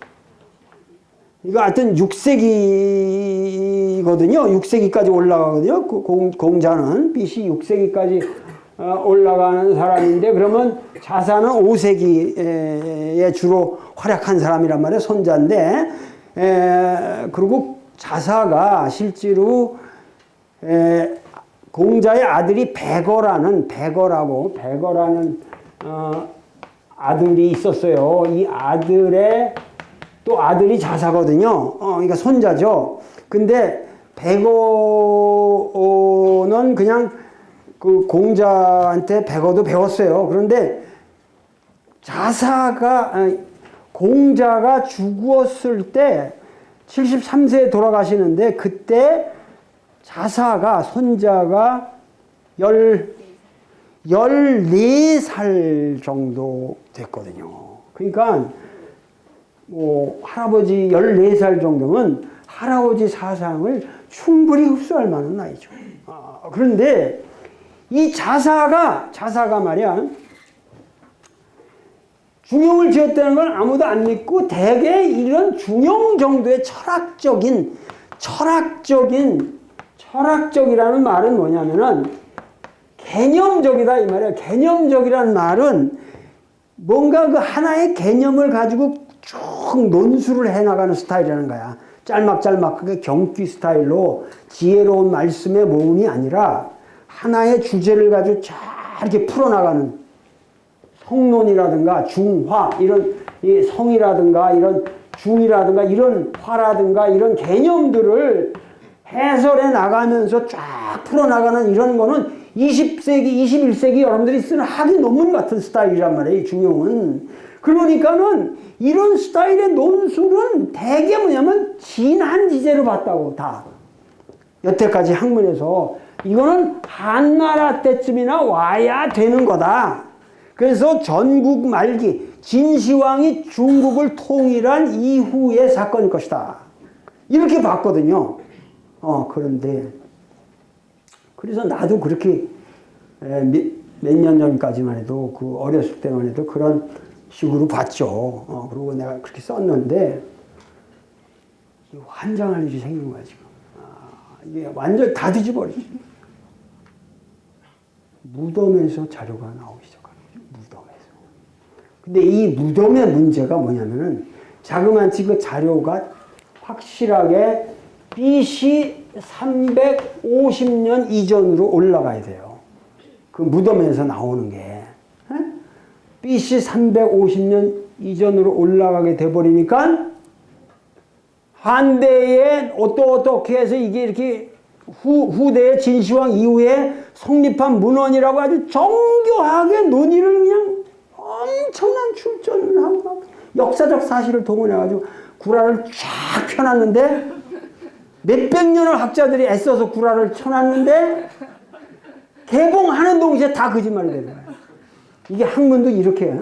이거 하여튼 6세기거든요. 6세기까지 올라가거든요. 공자는 BC 6세기까지 올라가는 사람인데, 그러면 자사는 5세기에 주로 활약한 사람이란 말이에요. 손자인데, 그리고 자사가 실제로 공자의 아들이 백어라는 아들이 있었어요. 이 아들의 또 아들이 자사거든요. 그러니까 손자죠. 근데 백어는 그냥 그 공자한테 백어도 배웠어요. 그런데 공자가 죽었을 때 73세에 돌아가시는데, 그때 손자가 14살 정도 됐거든요. 그러니까 뭐 할아버지 14살 정도면 할아버지 사상을 충분히 흡수할 만한 나이죠. 그런데 이 자사가 말이야, 중용을 지었다는 걸 아무도 안 믿고 대개 이런 중용 정도의 철학적이라는 말은 뭐냐면은 개념적이다 이 말이야. 개념적이라는 말은 뭔가 그 하나의 개념을 가지고 쭉 논술을 해나가는 스타일이라는 거야. 짤막짤막하게 경기 스타일로 지혜로운 말씀의 모음이 아니라 하나의 주제를 가지고 쫙 이렇게 풀어나가는 성론이라든가 중화 이런 이 성이라든가 이런 중이라든가 이런 화라든가 이런 개념들을 해설해 나가면서 쫙 풀어나가는 이런 거는 20세기, 21세기 여러분들이 쓰는 학위 논문 같은 스타일이란 말이에요, 이 중용은. 그러니까는 이런 스타일의 논술은 대개 뭐냐면 진한 지제로 봤다고, 다. 여태까지 학문에서. 이거는 한나라 때쯤이나 와야 되는 거다. 그래서 전국 말기, 진시황이 중국을 통일한 이후의 사건일 것이다. 이렇게 봤거든요. 그런데, 그래서 나도 그렇게 몇 년 전까지만 해도 그 어렸을 때만 해도 그런 식으로 봤죠. 그리고 내가 그렇게 썼는데, 환장할 일이 생긴 거야, 지금. 이게 완전 다 뒤집어버리지. 무덤에서 자료가 나오기 시작하는 거죠. 무덤에서. 근데 이 무덤의 문제가 뭐냐면은, 자그마치 그 자료가 확실하게 BC 350년 이전으로 올라가야 돼요. 그 무덤에서 나오는 게. BC 350년 이전으로 올라가게 돼버리니까 한대에 어떻게 해서 이게 이렇게 후대의 진시황 이후에 성립한 문헌이라고 아주 정교하게 논의를 그냥 엄청난 출전을 하고 역사적 사실을 동원해가지고 구라를 쫙 펴놨는데 몇백 년을 학자들이 애써서 구라를 쳐놨는데 개봉하는 동시에 다 거짓말이 되는 거예요. 이게 학문도 이렇게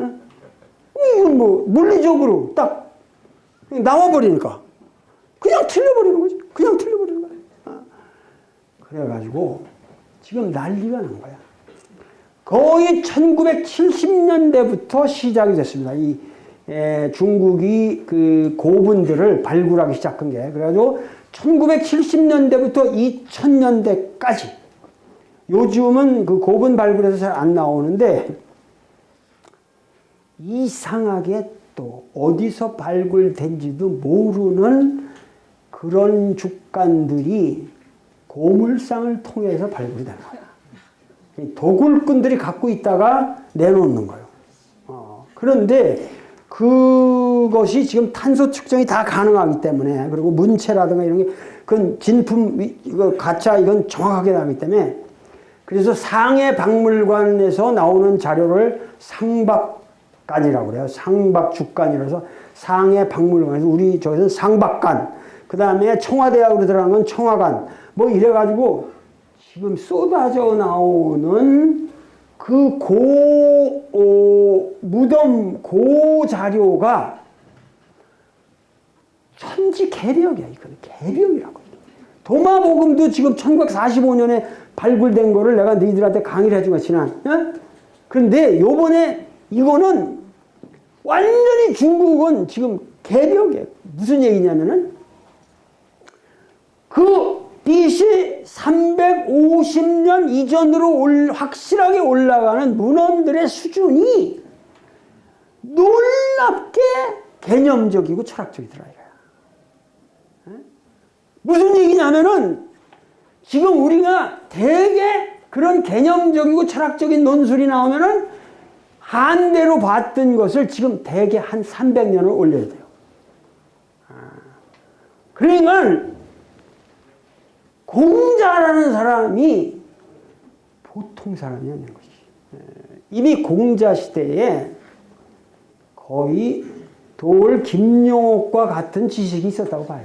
이건 뭐 물리적으로 딱 나와버리니까 그냥 틀려버리는 거지. 그냥 틀려버리는 거야. 그래가지고 지금 난리가 난 거야. 거의 1970년대부터 시작이 됐습니다. 이 중국이 그 고분들을 발굴하기 시작한 게. 그래가지고 1970년대부터 2000년대까지 요즘은 그 고분 발굴에서 잘 안 나오는데 이상하게 또 어디서 발굴된지도 모르는 그런 죽간들이 고물상을 통해서 발굴이 되는 거야. 도굴꾼들이 갖고 있다가 내놓는 거예요. 그런데 그것이 지금 탄소 측정이 다 가능하기 때문에, 그리고 문체라든가 이런 게, 그건 진품, 이거 가짜, 이건 정확하게 나기 때문에, 그래서 상해 박물관에서 나오는 자료를 상박관이라고 그래요. 상박죽관이라서 상해 박물관에서 우리 저기서는 상박관, 그 다음에 청와대학으로 들어간 건 청화관, 뭐 이래가지고 지금 쏟아져 나오는 그 무덤 자료가 천지개벽이야. 이거는 개벽이라고. 도마복음도 지금 1945년에 발굴된 거를 내가 너희들한테 강의를 해준 거 지난. 그런데 요번에 이거는 완전히 중국은 지금 개벽이에요. 무슨 얘기냐면은 그 BC 350년 이전으로 확실하게 올라가는 문헌들의 수준이 놀랍게 개념적이고 철학적이더라 이거야. 무슨 얘기냐면은 지금 우리가 되게 그런 개념적이고 철학적인 논술이 나오면은 한대로 봤던 것을 지금 되게 한 300년을 올려야 돼요. 그러니까 공자라는 사람이 보통 사람이 아닌 것이. 이미 공자 시대에 거의 돌 김용옥과 같은 지식이 있었다고 봐요.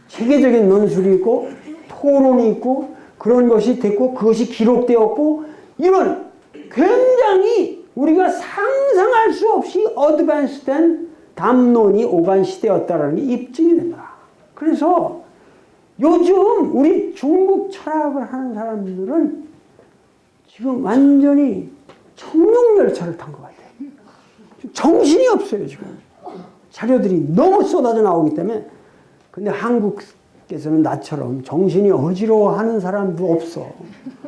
체계적인 논술이 있고 토론이 있고 그런 것이 됐고 그것이 기록되었고 이런 굉장히 우리가 상상할 수 없이 어드밴스된 담론이 오간 시대였다는 게 입증이 됩니다. 그래서 요즘 우리 중국 철학을 하는 사람들은 지금 완전히 청룡열차를 탄 것 같아요. 정신이 없어요, 지금. 자료들이 너무 쏟아져 나오기 때문에. 근데 한국에서는 나처럼 정신이 어지러워하는 사람도 없어.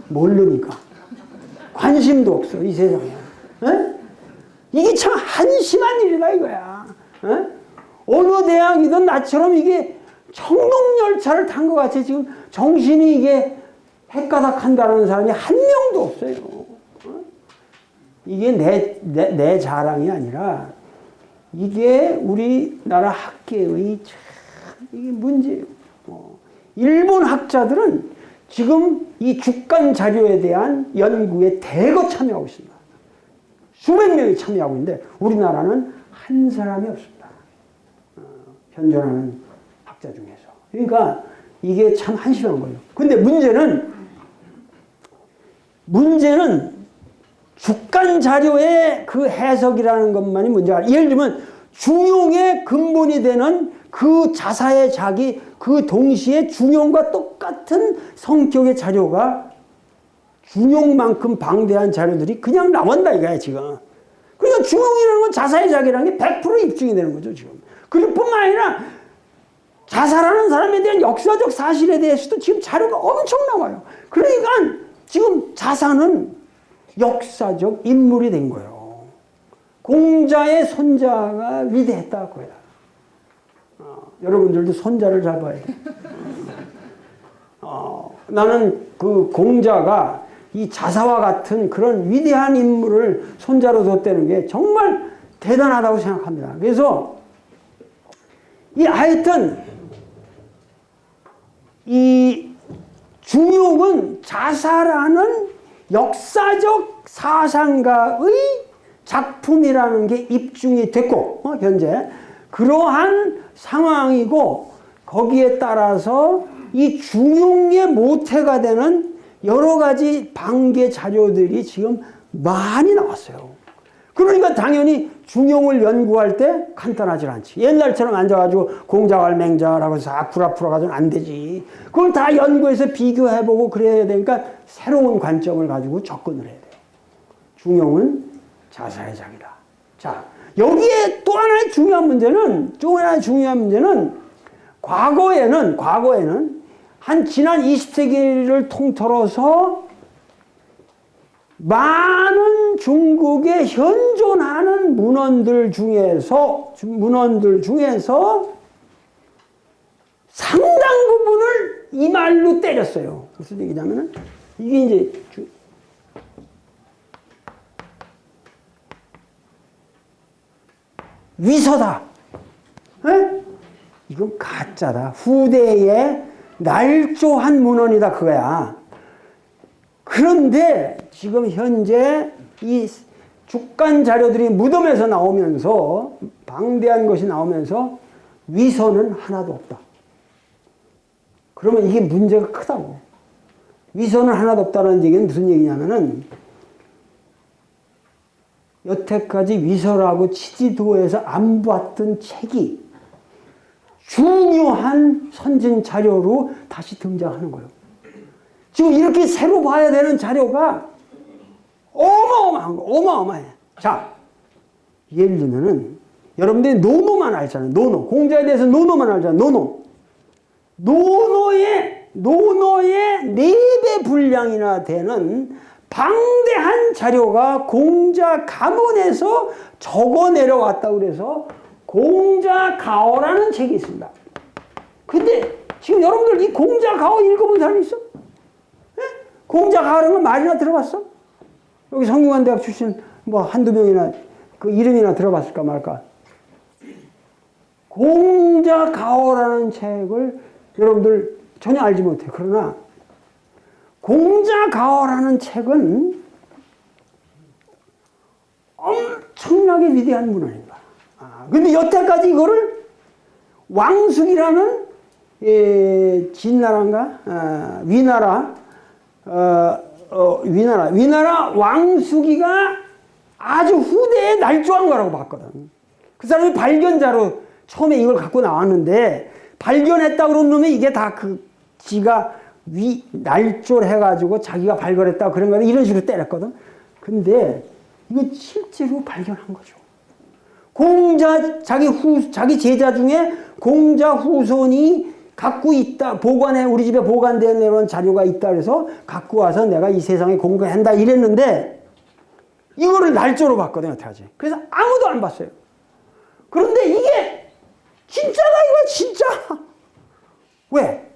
모르니까. 관심도 없어, 이 세상에. 에? 이게 참 한심한 일이다, 이거야. 에? 어느 대학이든 나처럼 이게 청룡열차를 탄 것 같이 지금 정신이 이게 헷가닥한다는 사람이 한 명도 없어요. 이게 내 자랑이 아니라 이게 우리나라 학계의 참 이게 문제예요. 일본 학자들은 지금 이 주간 자료에 대한 연구에 대거 참여하고 있습니다. 수백 명이 참여하고 있는데 우리나라는 한 사람이 없습니다. 현존하는 학자 중에서. 그러니까 이게 참 한심한 거예요. 근데 문제는 주간 자료의 그 해석이라는 것만이 문제가 아니라 예를 들면 중용의 근본이 되는 그 자사의 자기 그 동시에 중용과 똑같은 성격의 자료가 중용만큼 방대한 자료들이 그냥 나온다 이거야 지금. 그러니까 중용이라는 건 자사의 자기라는 게 100% 입증이 되는 거죠 지금. 그리고 뿐만 아니라 자사라는 사람에 대한 역사적 사실에 대해서도 지금 자료가 엄청 나와요. 그러니까 지금 자사는 역사적 인물이 된 거예요. 공자의 손자가 위대했다 그거야. 여러분들도 손자를 잡아야 돼. 나는 그 공자가 이 자사와 같은 그런 위대한 인물을 손자로 뒀다는 게 정말 대단하다고 생각합니다. 그래서 하여튼 이 중용은 자사라는 역사적 사상가의 작품이라는 게 입증이 됐고 현재 그러한 상황이고 거기에 따라서 이 중용의 모태가 되는 여러 가지 방계 자료들이 지금 많이 나왔어요. 그러니까 당연히 중용을 연구할 때 간단하지 않지. 옛날처럼 앉아가지고 공자왈맹자라고 해서 악플 풀어가지고는 안 되지. 그걸 다 연구해서 비교해보고 그래야 되니까 새로운 관점을 가지고 접근을 해야 돼요. 중용은 자사의 자기다. 자, 여기에 또 하나의 중요한 문제는 과거에는 한 지난 20세기를 통틀어서 많은 중국에 현존하는 문헌들 중에서 상당 부분을 이 말로 때렸어요. 무슨 얘기냐면은 이게 이제 위서다. 에? 이건 가짜다. 후대에 날조한 문헌이다 그거야. 그런데 지금 현재 이 주간 자료들이 무덤에서 나오면서 방대한 것이 나오면서 위서는 하나도 없다. 그러면 이게 문제가 크다고. 위서는 하나도 없다는 얘기는 무슨 얘기냐면은 여태까지 위서라고 치지도에서 안 봤던 책이 중요한 선진 자료로 다시 등장하는 거예요. 지금 이렇게 새로 봐야 되는 자료가 어마어마한 거, 어마어마해. 자, 예를 들면은 여러분들이 노노만 알잖아요. 노노. 공자에 대해서 노노만 알잖아요. 노노의 4배 분량이나 되는 방대한 자료가 공자 가문에서 적어 내려왔다고 그래서 공자가어라는 책이 있습니다. 근데 지금 여러분들 이 공자가어 읽어본 사람 있어? 네? 공자가어라는 건 말이나 들어봤어? 여기 성균관대학 출신 뭐 한두 명이나 그 이름이나 들어봤을까 말까? 공자가어라는 책을 여러분들 전혀 알지 못해. 그러나 공자가어라는 책은 엄청나게 위대한 문헌입니다. 근데 여태까지 이거를 왕숙이라는 진나라인가 위나라 위나라 왕수기가 아주 후대에 날조한 거라고 봤거든. 그 사람이 발견자로 처음에 이걸 갖고 나왔는데, 발견했다 그런 놈이 이게 다 지가 날조를 해가지고 자기가 발견했다 그런 거는 이런 식으로 때렸거든. 근데 이건 실제로 발견한 거죠. 자기 제자 중에 공자 후손이 갖고 있다, 우리 집에 보관된 이런 자료가 있다 그래서 갖고 와서 내가 이 세상에 공개한다 이랬는데, 이거를 날조로 봤거든. 어떡하지? 그래서 아무도 안 봤어요. 그런데 이게 진짜다, 이거 진짜. 왜?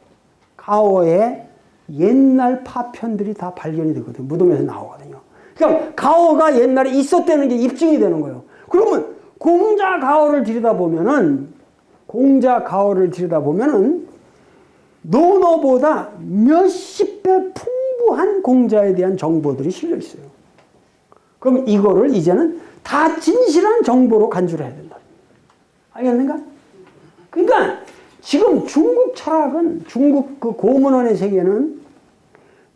가오의 옛날 파편들이 다 발견이 되거든요. 무덤에서 나오거든요. 그러니까 가오가 옛날에 있었다는 게 입증이 되는 거예요. 그러면 공자 가오를 들여다보면은 노노보다 몇십 배 풍부한 공자에 대한 정보들이 실려 있어요. 그럼 이거를 이제는 다 진실한 정보로 간주를 해야 된다. 알겠는가? 그러니까 지금 중국 철학은, 중국 그 고문원의 세계는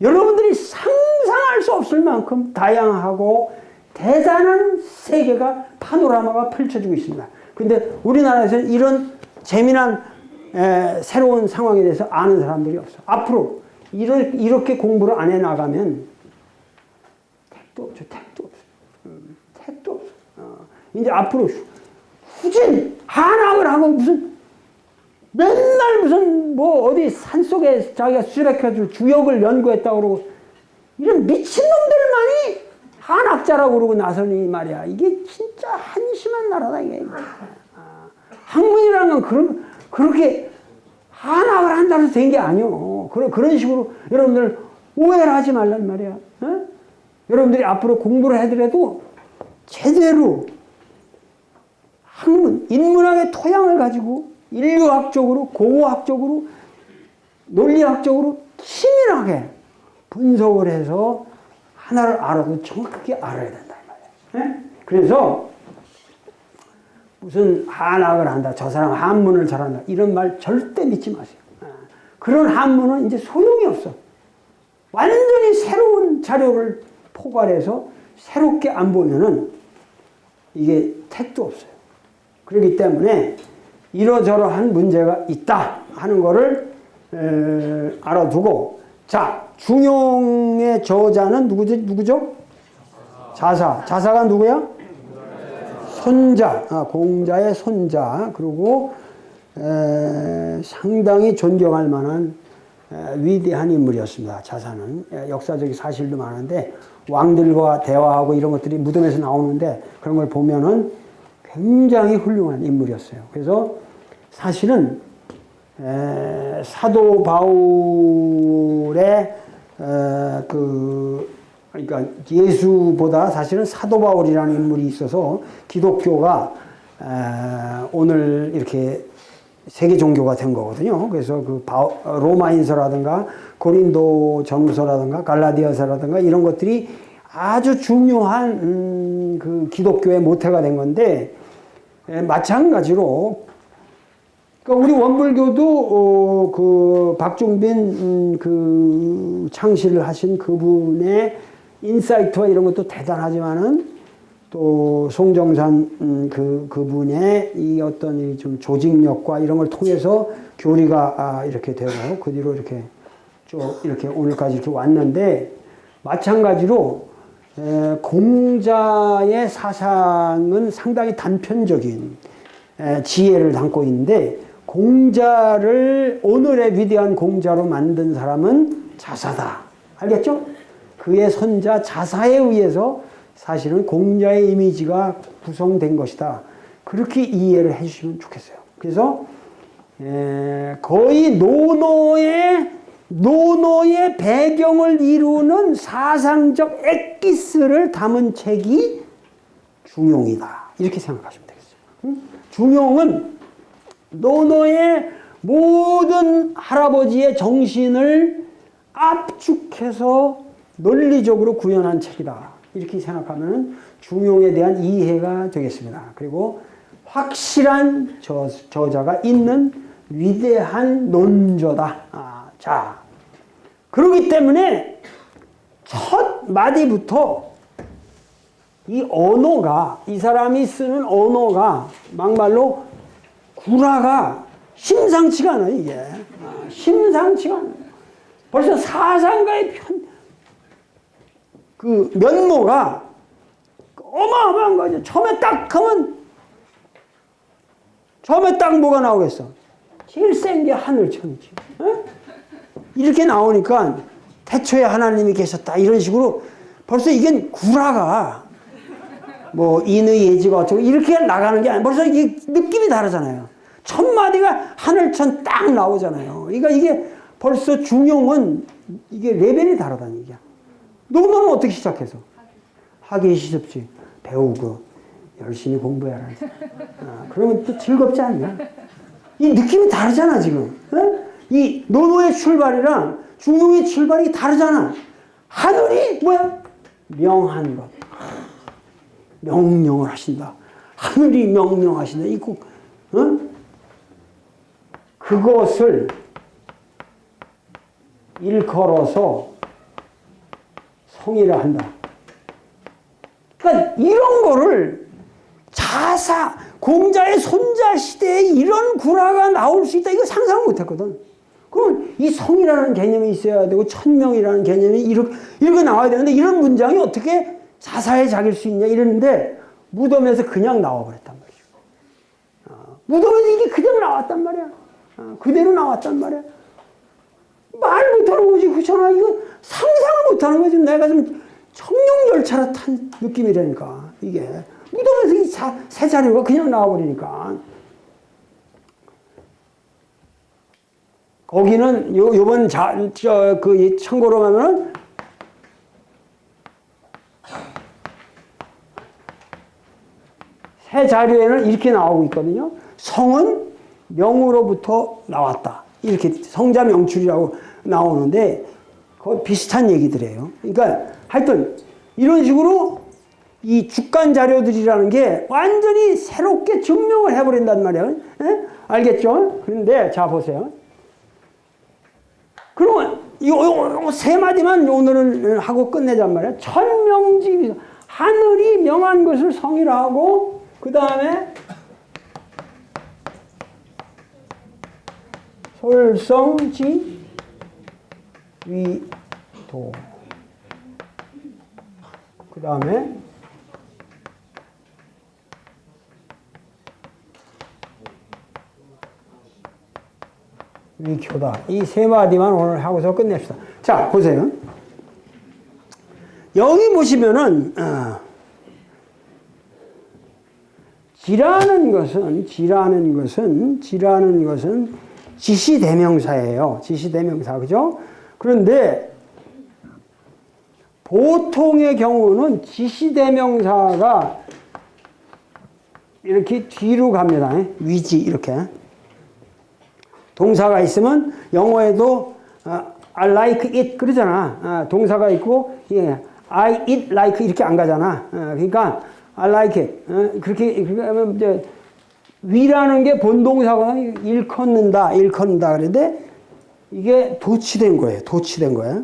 여러분들이 상상할 수 없을 만큼 다양하고 대단한 세계가, 파노라마가 펼쳐지고 있습니다. 근데 우리나라에서는 이런 재미난 새로운 상황에 대해서 아는 사람들이 없어. 앞으로 이렇게 공부를 안 해나가면 택도 없죠. 택도 없어. 이제 앞으로 후진 한학을 하고 맨날 어디 산속에 자기가 수색해가지고 주역을 연구했다고 그러고, 이런 미친놈들만이 한학자라고 그러고 나서니 말이야. 이게 진짜 한심한 나라다, 이게. 학문이라는 건 그렇게 한학을 한다고 해서 된 게 아니오. 그런 식으로 여러분들 오해를 하지 말란 말이야. 어? 여러분들이 앞으로 공부를 하더라도 제대로 학문, 인문학의 토양을 가지고 인류학적으로, 고고학적으로, 논리학적으로 치밀하게 분석을 해서 하나를 알아도 정확하게 알아야 된다, 이 말이야. 그래서 무슨 한학을 한다, 저 사람 한문을 잘한다, 이런 말 절대 믿지 마세요. 그런 한문은 이제 소용이 없어. 완전히 새로운 자료를 포괄해서 새롭게 안 보면은 이게 택도 없어요. 그렇기 때문에 이러저러한 문제가 있다 하는 거를 알아두고, 자, 중용의 저자는 누구죠? 자사가 누구야? 손자, 공자의 손자. 그리고 상당히 존경할 만한 위대한 인물이었습니다. 자사는. 역사적인 사실도 많은데 왕들과 대화하고 이런 것들이 무덤에서 나오는데, 그런 걸 보면은 굉장히 훌륭한 인물이었어요. 그래서 사실은 사도 바울의 그러니까 예수보다 사실은 사도 바울이라는 인물이 있어서 기독교가 오늘 이렇게 세계 종교가 된 거거든요. 그래서 로마인서라든가 고린도 전서라든가 갈라디아서라든가 이런 것들이 아주 중요한 그 기독교의 모태가 된 건데, 마찬가지로 그러니까 우리 원불교도 그 박중빈 그 창시를 하신 그분의 인사이트와 이런 것도 대단하지만은, 또 송정산 그분의 이 어떤 이 좀 조직력과 이런 걸 통해서 교리가 이렇게 되고 그 뒤로 이렇게 쭉 이렇게 오늘까지 이렇게 왔는데, 마찬가지로 공자의 사상은 상당히 단편적인 지혜를 담고 있는데, 공자를 오늘의 위대한 공자로 만든 사람은 자사다. 알겠죠? 그의 손자 자사에 의해서 사실은 공자의 이미지가 구성된 것이다. 그렇게 이해를 해주시면 좋겠어요. 그래서 거의 노노의 배경을 이루는 사상적 엑기스를 담은 책이 중용이다. 이렇게 생각하시면 되겠어요. 중용은 노노의 모든 할아버지의 정신을 압축해서 논리적으로 구현한 책이다. 이렇게 생각하면 중용에 대한 이해가 되겠습니다. 그리고 확실한 저자가 있는 위대한 논조다. 자, 그렇기 때문에 첫 마디부터 이 언어가, 이 사람이 쓰는 언어가 막말로 구라가 심상치가 않아요, 이게. 심상치가 않아요. 벌써 사상가의 그 면모가 어마어마한 거죠. 처음에 딱 하면, 처음에 딱 뭐가 나오겠어? 제일 센 게 하늘천이지. 이렇게 나오니까 태초에 하나님이 계셨다. 이런 식으로 벌써 이게 구라가 뭐 인의 예지가 어쩌고 이렇게 나가는 게 아니라 벌써 이게 느낌이 다르잖아요. 첫 마디가 하늘천 딱 나오잖아요. 그러니까 이게 벌써 중용은 이게 레벨이 다르다는 얘기야. 너는 어떻게 시작해서? 하기 쉽지. 배우고 열심히 공부해라. 그러면 또 즐겁지 않냐? 이 느낌이 다르잖아 지금. 이 노노의 출발이랑 중용의 출발이 다르잖아. 하늘이 뭐야? 명한 것. 명령을 하신다. 하늘이 명령하신다. 이 꼭, 그것을 일컬어서 성이라 한다. 그러니까 이런 거를 자사, 공자의 손자 시대에 이런 구라가 나올 수 있다. 이거 상상을 못 했거든. 그러면 이 성이라는 개념이 있어야 되고 천명이라는 개념이 이렇게 나와야 되는데 이런 문장이 어떻게 자사에 작일 수 있냐 이랬는데 무덤에서 그냥 나와버렸단 말이야. 무덤에서 이게 그대로 나왔단 말이야. 그대로 나왔단 말이야. 말 못하는 거지. 그렇잖아. 이거 상상을 못하는 거지. 내가 좀 청룡열차로 탄 느낌이라니까. 이게 무덤에서 이 새 자료가 그냥 나와버리니까. 거기는 요번 그 참고로 가면은 새 자료에는 이렇게 나오고 있거든요. 성은 명으로부터 나왔다. 이렇게 성자 명출이라고 나오는데 거의 비슷한 얘기들이에요. 그러니까 하여튼 이런 식으로 이 주간 자료들이라는 게 완전히 새롭게 증명을 해버린단 말이에요. 에? 알겠죠? 그런데 자 보세요. 그러면 요 세 마디만 오늘은 하고 끝내잔 말이에요. 천명지 하늘이 명한 것을 성이라 하고 그 다음에 솔성지 위도 그 다음에 위교다. 이 세 마디만 오늘 하고서 끝냅시다. 자, 보세요. 여기 보시면은 지라는 것은 지시대명사예요. 지시대명사, 그죠? 그런데 보통의 경우는 지시대명사가 이렇게 뒤로 갑니다. 위지 이렇게. 동사가 있으면 영어에도 I like it 그러잖아. 동사가 있고 I eat like 이렇게 안 가잖아. 그러니까 I like it. 그렇게 하면 이제 위라는 게 본동사가 일컫는다. 그런데 이게 도치된 거예요. 도치된 거예요.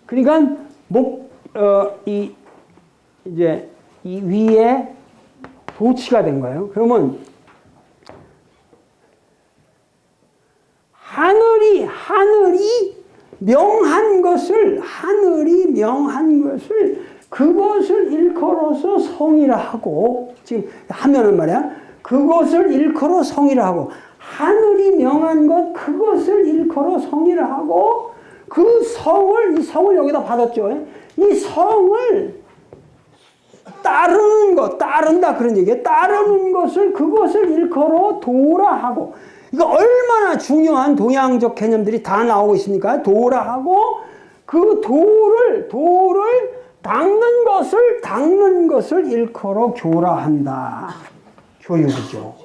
그러니까 이제 이 위에 도치가 된 거예요. 그러면 하늘이 명한 것을 그것을 일컬어서 성이라 하고 지금 하면은 말이야 그것을 일컬어 성이라 하고 하늘이 명한 것 그것을 일컬어 성이라 하고 그 성을 이 성을 여기다 받았죠. 이 성을 따른다 그런 얘기예요. 따르는 것을 그것을 일컬어 도라 하고 이거 얼마나 중요한 동양적 개념들이 다 나오고 있습니까? 도라 하고 그 도를 닦는 것을 일컬어 교라한다. 교육이죠.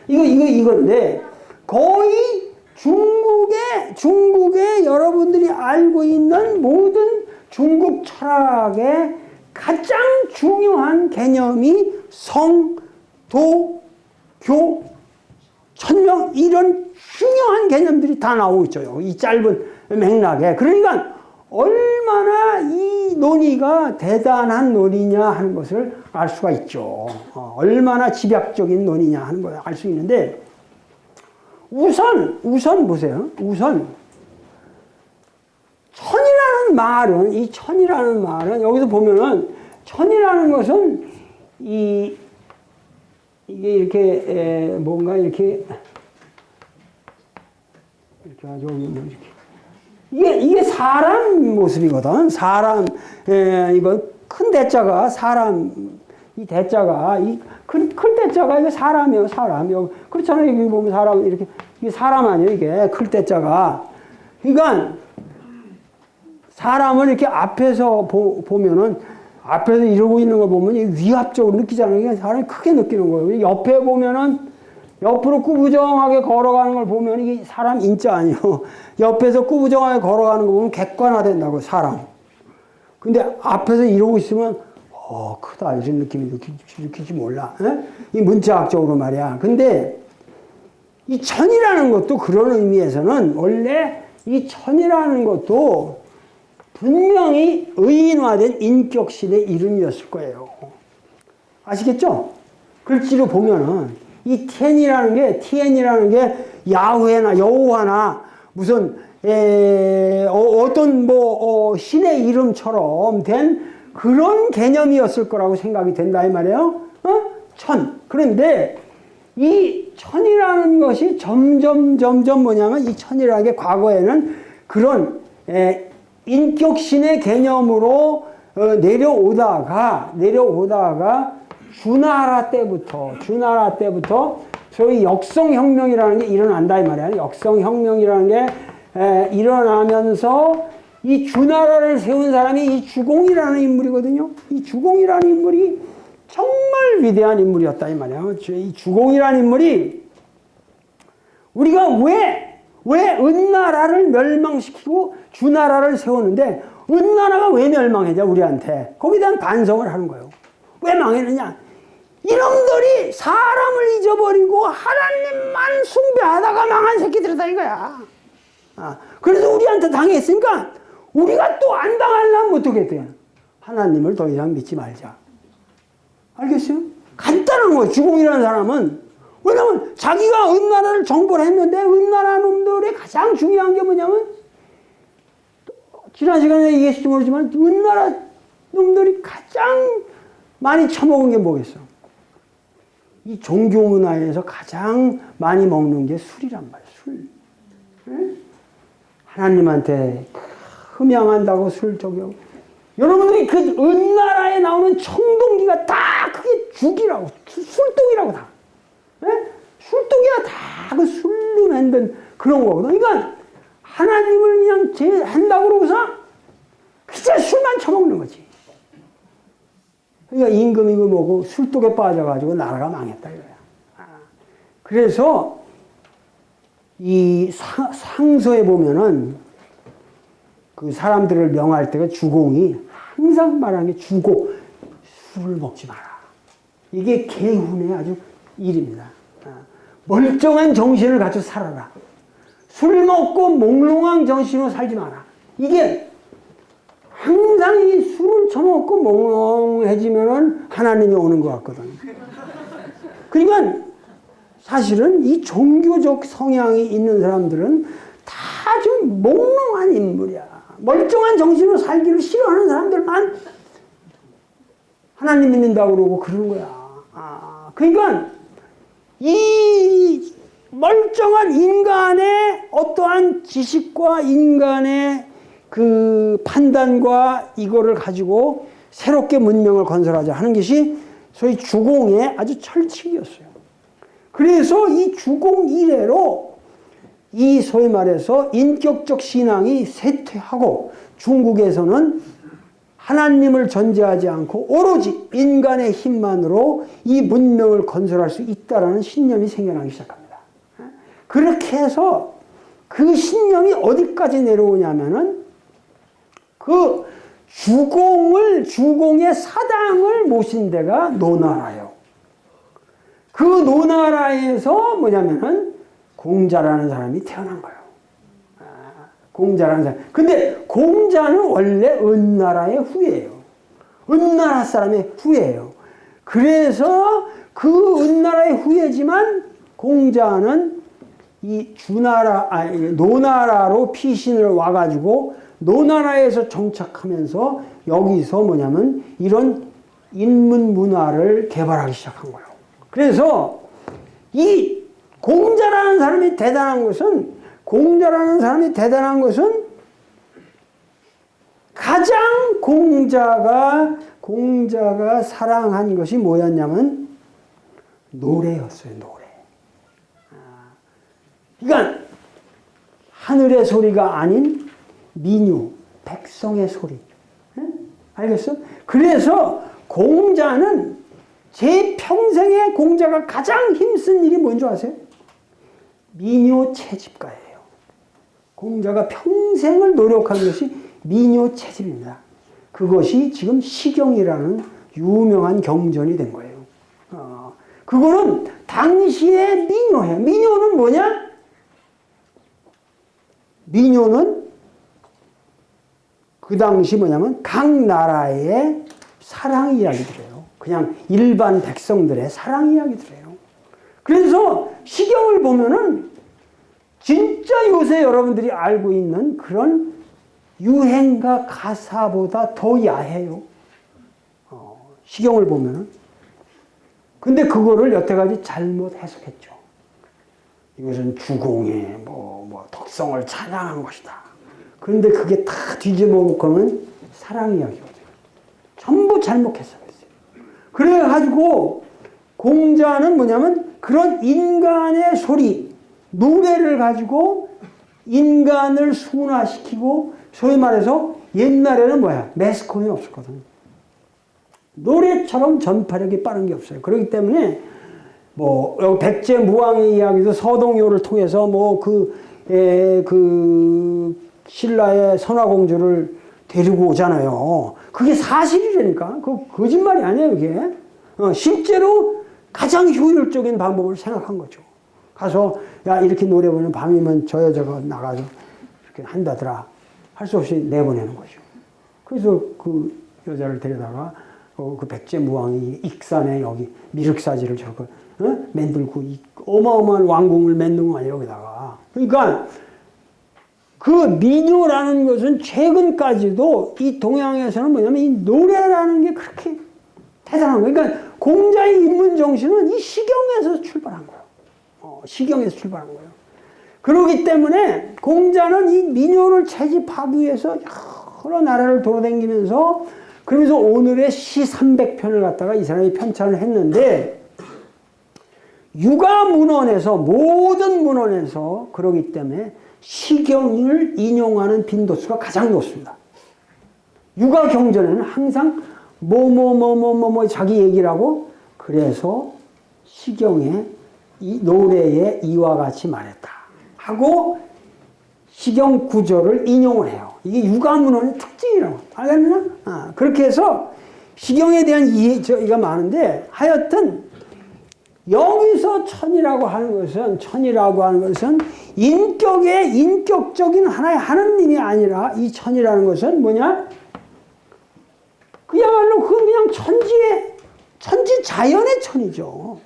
이건데 거의 중국의 여러분들이 알고 있는 모든 중국 철학의 가장 중요한 개념이 성, 도, 교, 천명 이런 중요한 개념들이 다 나오고 있죠. 이 짧은 맥락에. 그러니까 얼마나 이 논의가 대단한 논의냐 하는 것을 알 수가 있죠. 얼마나 집약적인 논의냐 하는 걸 알 수 있는데, 우선 보세요. 우선 천이라는 말은 여기서 보면은 천이라는 것은 이게 이렇게 뭔가 이렇게 가지고 뭐 이렇게 이게 사람 모습이거든. 사람 이거 큰 대자가 사람, 이 대자가 이 큰 대자가 이게 사람이에요. 사람. 여기 그렇잖아요. 여기 보면 사람 이렇게 이게 사람 아니에요. 이게 클 대자가. 그러니까 사람을 이렇게 앞에서 보면은 앞에서 이러고 있는 걸 보면 위압적으로 느끼잖아요. 그러니까 사람이 크게 느끼는 거예요. 옆에 보면은 옆으로 꾸부정하게 걸어가는 걸 보면 이게 사람 인자 아니에요. 옆에서 꾸부정하게 걸어가는 거 보면 객관화된다고, 사람. 근데 앞에서 이러고 있으면 크다 이런 느낌이 느끼지 몰라. 에? 이 문자학적으로 말이야. 근데 이 천이라는 것도 그런 의미에서는 원래 이 천이라는 것도 분명히 의인화된 인격신의 이름이었을 거예요. 아시겠죠? 글씨로 보면은 이 TN이라는 게 야훼나 여호와나 무슨 어떤 신의 이름처럼 된 그런 개념이었을 거라고 생각이 된다 이 말이에요. 천. 그런데 이 천이라는 것이 점점 뭐냐면 이 천이라는 게 과거에는 그런 인격신의 개념으로 내려오다가 주나라 때부터 소위 역성혁명이라는 게 일어난다 이 말이야. 역성혁명이라는 게 일어나면서 이 주나라를 세운 사람이 이 주공이라는 인물이거든요. 이 주공이라는 인물이 정말 위대한 인물이었다 이 말이야. 이 주공이라는 인물이 우리가 왜 은나라를 멸망시키고 주나라를 세웠는데 은나라가 왜 멸망했냐 우리한테. 거기에 대한 반성을 하는 거예요. 왜 망했느냐. 이놈들이 사람을 잊어버리고 하나님만 숭배하다가 망한 새끼들이다 이거야. 그래서 우리한테 당했으니까 우리가 또 안 당하려면 어떻게 돼? 하나님을 더 이상 믿지 말자. 알겠어요? 간단한 거예요. 주공이라는 사람은. 왜냐면 자기가 은나라를 정벌 했는데 은나라 놈들의 가장 중요한 게 뭐냐면 지난 시간에 얘기했을지 모르지만 은나라 놈들이 가장 많이 처먹은 게 뭐겠어? 이 종교 문화에서 가장 많이 먹는 게 술이란 말이야. 술. 네? 하나님한테 흠양한다고 술 저기요. 여러분들이 그 은나라에 나오는 청동기가 다 그게 죽이라고, 술독이라고 다. 네? 술독이야 다 그 술로 만든 그런 거거든. 그러니까 하나님을 그냥 제한다고 그러고서 진짜 술만 처먹는 거지. 그러니까 임금이 그 뭐고 술독에 빠져가지고 나라가 망했다 이거야. 그래서 이 상서에 보면은 그 사람들을 명할 때가 주공이 항상 말하는 게 주고 술을 먹지 마라. 이게 계훈의 아주 일입니다. 멀쩡한 정신을 가지고 살아라. 술 먹고 몽롱한 정신으로 살지 마라. 이게 항상 이 술을 처먹고 몽롱해지면은 하나님이 오는 것 같거든. 그러니까 사실은 이 종교적 성향이 있는 사람들은 다 좀 몽롱한 인물이야. 멀쩡한 정신으로 살기를 싫어하는 사람들만 하나님 믿는다고 그러고 그러는 거야. 그러니까 이 멀쩡한 인간의 어떠한 지식과 인간의 그 판단과 이거를 가지고 새롭게 문명을 건설하자 하는 것이 소위 주공의 아주 철칙이었어요. 그래서 이 주공 이래로 이 소위 말해서 인격적 신앙이 쇠퇴하고 중국에서는 하나님을 전제하지 않고 오로지 인간의 힘만으로 이 문명을 건설할 수 있다라는 신념이 생겨나기 시작합니다. 그렇게 해서 그 신념이 어디까지 내려오냐면은 그 주공의 사당을 모신 데가 노나라예요. 그 노나라에서 뭐냐면은 공자라는 사람이 태어난 거예요. 공자라는 사람. 근데 공자는 원래 은나라의 후예요. 은나라 사람의 후예요. 그래서 그 은나라의 후예지만 공자는 이 노나라로 피신을 와가지고 노나라에서 정착하면서 여기서 뭐냐면 이런 인문 문화를 개발하기 시작한 거예요. 그래서 이 공자라는 사람이 대단한 것은 가장 공자가 사랑한 것이 뭐였냐면 노래였어요. 노래. 그러니까 하늘의 소리가 아닌 민요, 백성의 소리. 응? 알겠어? 그래서 공자는 제 평생에 공자가 가장 힘쓴 일이 뭔지 아세요? 민요 채집가예요. 공자가 평생을 노력한 것이 민요 채집입니다. 그것이 지금 시경이라는 유명한 경전이 된 거예요. 그거는 당시의 민요예요. 민요는 뭐냐? 민요는 그 당시 뭐냐면 각 나라의 사랑 이야기들이에요. 그냥 일반 백성들의 사랑 이야기들이에요. 그래서 시경을 보면은 진짜 요새 여러분들이 알고 있는 그런 유행가 가사보다 더 야해요. 시경을 보면은. 근데 그거를 여태까지 잘못 해석했죠. 이것은 주공의 덕성을 찬양한 것이다. 그런데 그게 다 뒤집어 놓고는 사랑 이야기거든요. 전부 잘못 해석했어요. 그래가지고 공자는 뭐냐면 그런 인간의 소리, 노래를 가지고 인간을 순화시키고 소위 말해서 옛날에는 매스컴이 없었거든요. 노래처럼 전파력이 빠른 게 없어요. 그렇기 때문에 여기 백제무왕의 이야기도 서동요를 통해서 신라의 선화공주를 데리고 오잖아요. 그게 사실이라니까. 그 거짓말이 아니에요, 그게. 실제로 가장 효율적인 방법을 생각한 거죠. 가서, 야, 이렇게 노래 부르면 밤이면 저 여자가 나가서 이렇게 한다더라. 할 수 없이 내보내는 거죠. 그래서 그 여자를 데려다가 그 백제무왕이 익산에 여기 미륵사지를 저렇게 만들고 어마어마한 왕궁을 만든 거 아니에요, 여기다가. 그러니까 그 민요라는 것은 최근까지도 이 동양에서는 뭐냐면 이 노래라는 게 그렇게 대단한 거예요. 그러니까 공자의 인문 정신은 이 시경에서 출발한 거예요. 시경에서 출발한 거예요. 그렇기 때문에 공자는 이 민요를 채집하기 위해서 여러 나라를 돌아다니면서 그러면서 오늘의 시 300편을 갖다가 이 사람이 편찬을 했는데 육아문헌에서 모든 문헌에서 그러기 때문에 시경을 인용하는 빈도수가 가장 높습니다. 육아경전에는 항상 자기 얘기를 하고 그래서 시경에 이 노래에 이와 같이 말했다 하고 시경 구절을 인용을 해요. 이게 육아문헌의 특징이라고. 알겠나? 그렇게 해서 시경에 대한 이해가 많은데 하여튼 여기서 천이라고 하는 것은 인격적인 하나의 하느님이 아니라 이 천이라는 것은 뭐냐? 그야말로 그냥 천지 자연의 천이죠.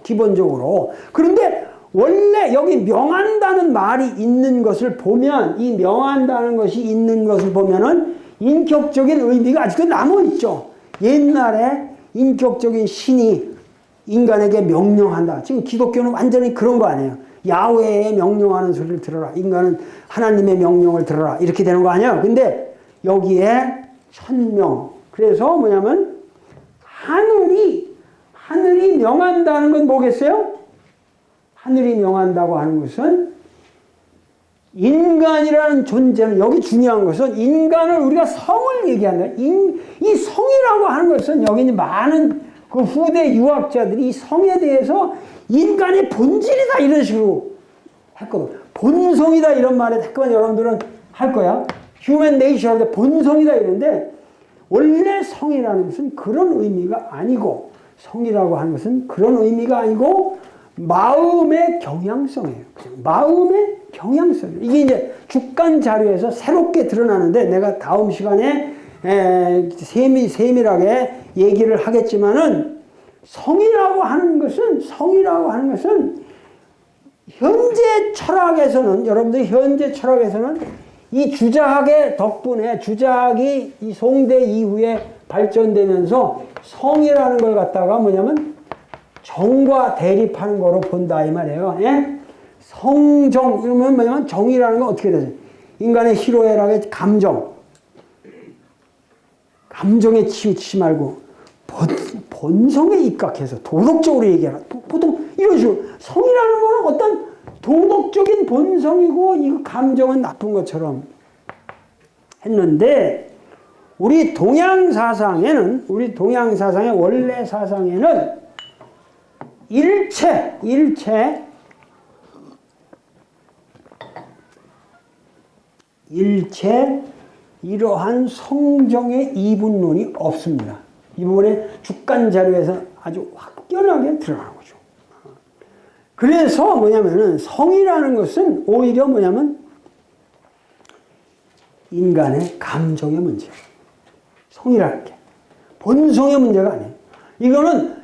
기본적으로. 그런데 원래 여기 명한다는 말이 있는 것을 보면 이 명한다는 것이 있는 것을 보면은 인격적인 의미가 아직도 남아있죠. 옛날에 인격적인 신이 인간에게 명령한다. 지금 기독교는 완전히 그런 거 아니에요. 야훼의 명령하는 소리를 들어라. 인간은 하나님의 명령을 들어라. 이렇게 되는 거 아니에요. 근데 여기에 천명. 그래서 뭐냐면 하늘이 명한다는 건 뭐겠어요? 하늘이 명한다고 하는 것은 인간이라는 존재는 여기 중요한 것은 인간을 우리가 성을 얘기한다. 이 성이라고 하는 것은 여기 있는 많은 그 후대 유학자들이 이 성에 대해서 인간의 본질이다 이런 식으로 했거든. 본성이다 이런 말에 자꾸만 여러분들은 할 거야. human nature인데 본성이다 이런데 원래 성이라는 것은 그런 의미가 아니고 성이라고 하는 것은 그런 의미가 아니고 마음의 경향성이에요. 그냥 마음의 경향성이에요. 이게 이제 주간 자료에서 새롭게 드러나는데 내가 다음 시간에 세밀하게 얘기를 하겠지만은 성이라고 하는 것은 현재 철학에서는 여러분들이 현재 철학에서는 이 주자학의 덕분에 주자학이 이 송대 이후에 발전되면서 성이라는 걸 갖다가 뭐냐면 정과 대립하는 거로 본다 이 말이에요. 예? 성정 이러면 뭐냐면 정이라는 건 어떻게 되죠? 인간의 희로애락의 감정에 치우치지 말고 본성에 입각해서 도덕적으로 얘기하라. 보통 이런 식으로 성이라는 거는 어떤 도덕적인 본성이고 이 감정은 나쁜 것처럼 했는데 우리 동양 사상의 원래 사상에는 일체 이러한 성정의 이분론이 없습니다. 이 부분에 주간 자료에서 아주 확연하게 드러나는 거죠. 그래서 뭐냐면은 성이라는 것은 오히려 뭐냐면 인간의 감정의 문제. 성이라는 게 본성의 문제가 아니에요. 이거는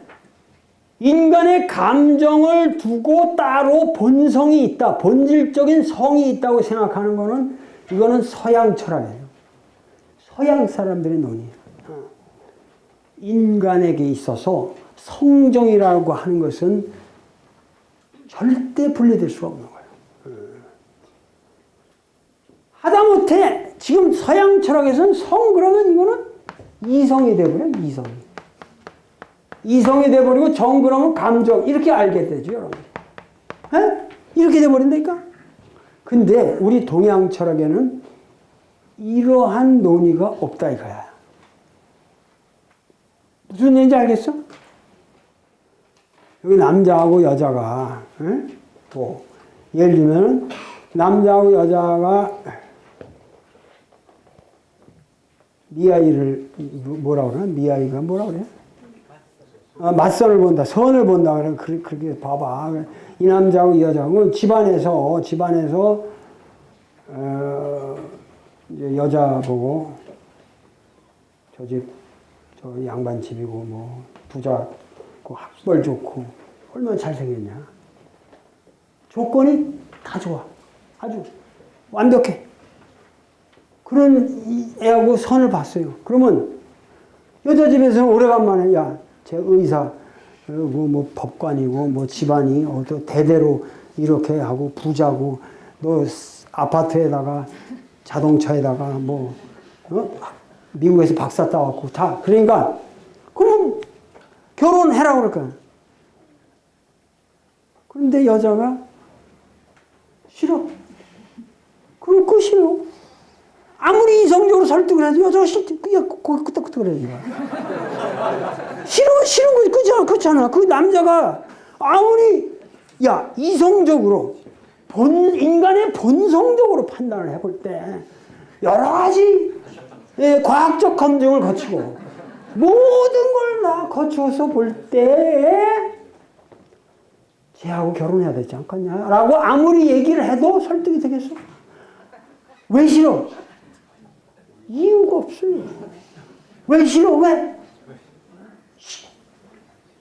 인간의 감정을 두고 따로 본성이 있다, 본질적인 성이 있다고 생각하는 거는 이거는 서양 철학이에요. 서양 사람들의 논의예요. 인간에게 있어서 성정이라고 하는 것은 절대 분리될 수가 없는 거예요. 하다못해 지금 서양 철학에서는 성 그러면 이거는 이성이 돼버려요. 이성이 돼버리고 정 그러면 감정 이렇게 알게 되죠. 여러분. 에? 이렇게 돼버린다니까. 근데 우리 동양 철학에는 이러한 논의가 없다 이거야. 무슨 얘기인지 알겠어? 여기 남자하고 여자가 또 예를 들면 남자하고 여자가 미아이를 뭐라 그러나? 미아이가 뭐라 그래? 맞선을 본다, 선을 본다. 그렇게 봐봐. 이 남자하고 이 여자하고 집안에서 이제 여자 보고 저 집 저 양반 집이고 뭐 부자, 학벌 좋고 얼마나 잘생겼냐. 조건이 다 좋아. 아주 완벽해. 그런 애하고 선을 봤어요. 그러면 여자 집에서는 오래간만에 제 의사, 뭐 법관이고 뭐 집안이 또 대대로 이렇게 하고 부자고 너 아파트에다가 자동차에다가 뭐 미국에서 박사 따왔고 다 그러니까 그럼 결혼해라 그럴 거야. 그런데 여자가 싫어. 그럼 끝이에요. 아무리 이성적으로 설득을 해도 여자가 싫대. 그냥 끄떡끄떡 그래. 싫은 거 그렇잖아. 그 남자가 아무리 이성적으로 인간의 본성적으로 판단을 해볼 때 여러 가지 과학적 검증을 거치고 모든 걸 다 거쳐서 볼 때 쟤하고 결혼해야 되지 않겠냐 라고 아무리 얘기를 해도 설득이 되겠어? 왜 싫어? 이유가 없어요. 왜 싫어? 왜?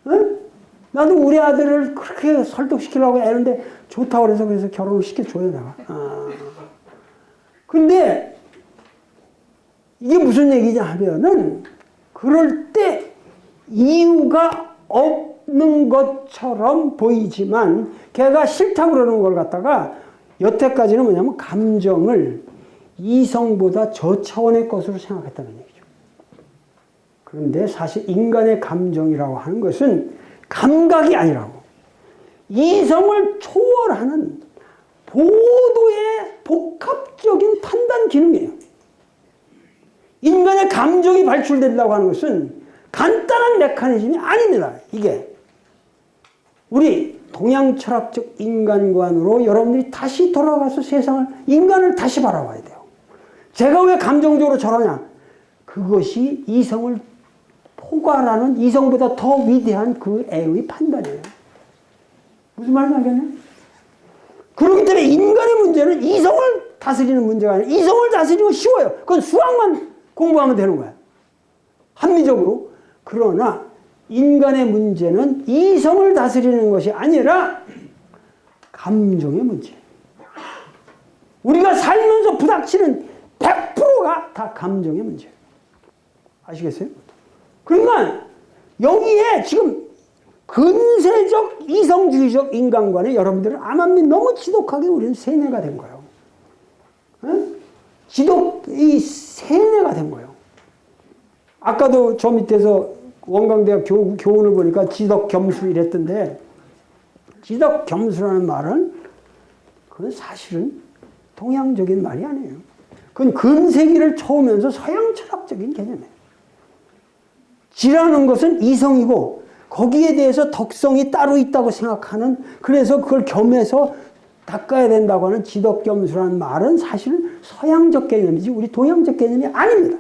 응? 나도 우리 아들을 그렇게 설득시키려고 애는데 좋다고 그래서 결혼을 시켜줘야 내가. 근데 이게 무슨 얘기냐 하면은 그럴 때 이유가 없는 것처럼 보이지만 걔가 싫다고 그러는 걸 갖다가 여태까지는 뭐냐면 감정을 이성보다 저차원의 것으로 생각했다는 얘기죠. 그런데 사실 인간의 감정이라고 하는 것은 감각이 아니라고 이성을 초월하는 보도의 복합적인 판단 기능이에요. 인간의 감정이 발출된다고 하는 것은 간단한 메커니즘이 아닙니다. 이게 우리 동양 철학적 인간관으로 여러분들이 다시 돌아가서 인간을 다시 바라봐야 돼요. 제가 왜 감정적으로 저러냐? 그것이 이성을 포괄하는 이성보다 더 위대한 그 애의 판단이에요. 무슨 말인지 알겠냐? 그렇기 때문에 인간의 문제는 이성을 다스리는 문제가 아니라 이성을 다스리는 건 쉬워요. 그건 수학만 공부하면 되는 거야. 합리적으로. 그러나 인간의 문제는 이성을 다스리는 것이 아니라 감정의 문제. 우리가 살면서 부닥치는 100%가 다 감정의 문제예요. 아시겠어요? 그러니까 여기에 지금 근세적 이성주의적 인간관에 여러분들은 암암리 너무 지독하게 우리는 세뇌가 된 거예요. 이 세뇌가 된 거예요. 아까도 저 밑에서 원광대학 교훈을 보니까 지덕겸수 이랬던데, 지덕겸수라는 말은 그건 사실은 동양적인 말이 아니에요. 그건 근세기를 쳐오면서 서양 철학적인 개념이에요. 지라는 것은 이성이고 거기에 대해서 덕성이 따로 있다고 생각하는, 그래서 그걸 겸해서 닦아야 된다고 하는 지덕겸수라는 말은 사실은 서양적 개념이지 우리 동양적 개념이 아닙니다.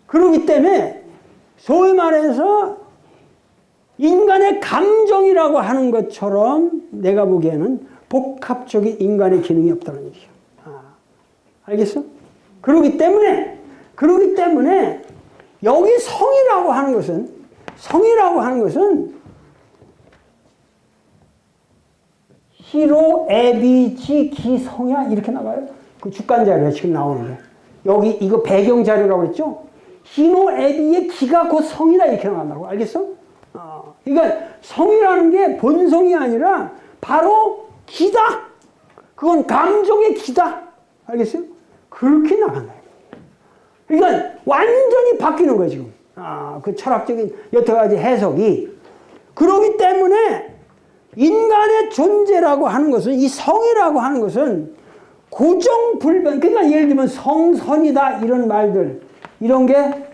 그렇기 때문에 소위 말해서 인간의 감정이라고 하는 것처럼 내가 보기에는 복합적인 인간의 기능이 없다는 얘기예요. 알겠어? 그렇기 때문에 여기 성이라고 하는 것은 히로, 에비, 지, 기, 성이야 이렇게 나와요. 그 주간 자료에 지금 나오는 게. 여기 이거 배경 자료라고 그랬죠? 히로, 에비의 기가 곧 성이다 이렇게 나온다고. 알겠어? 그러니까 성이라는 게 본성이 아니라 바로 기다. 그건 감정의 기다. 알겠어요? 그렇게 나간다. 그러니까 완전히 바뀌는 거예요 지금. 그 철학적인 여러 가지 해석이. 그렇기 때문에 인간의 존재라고 하는 것은, 이 성이라고 하는 것은 고정불변, 그러니까 예를 들면 성선이다 이런 말들, 이런 게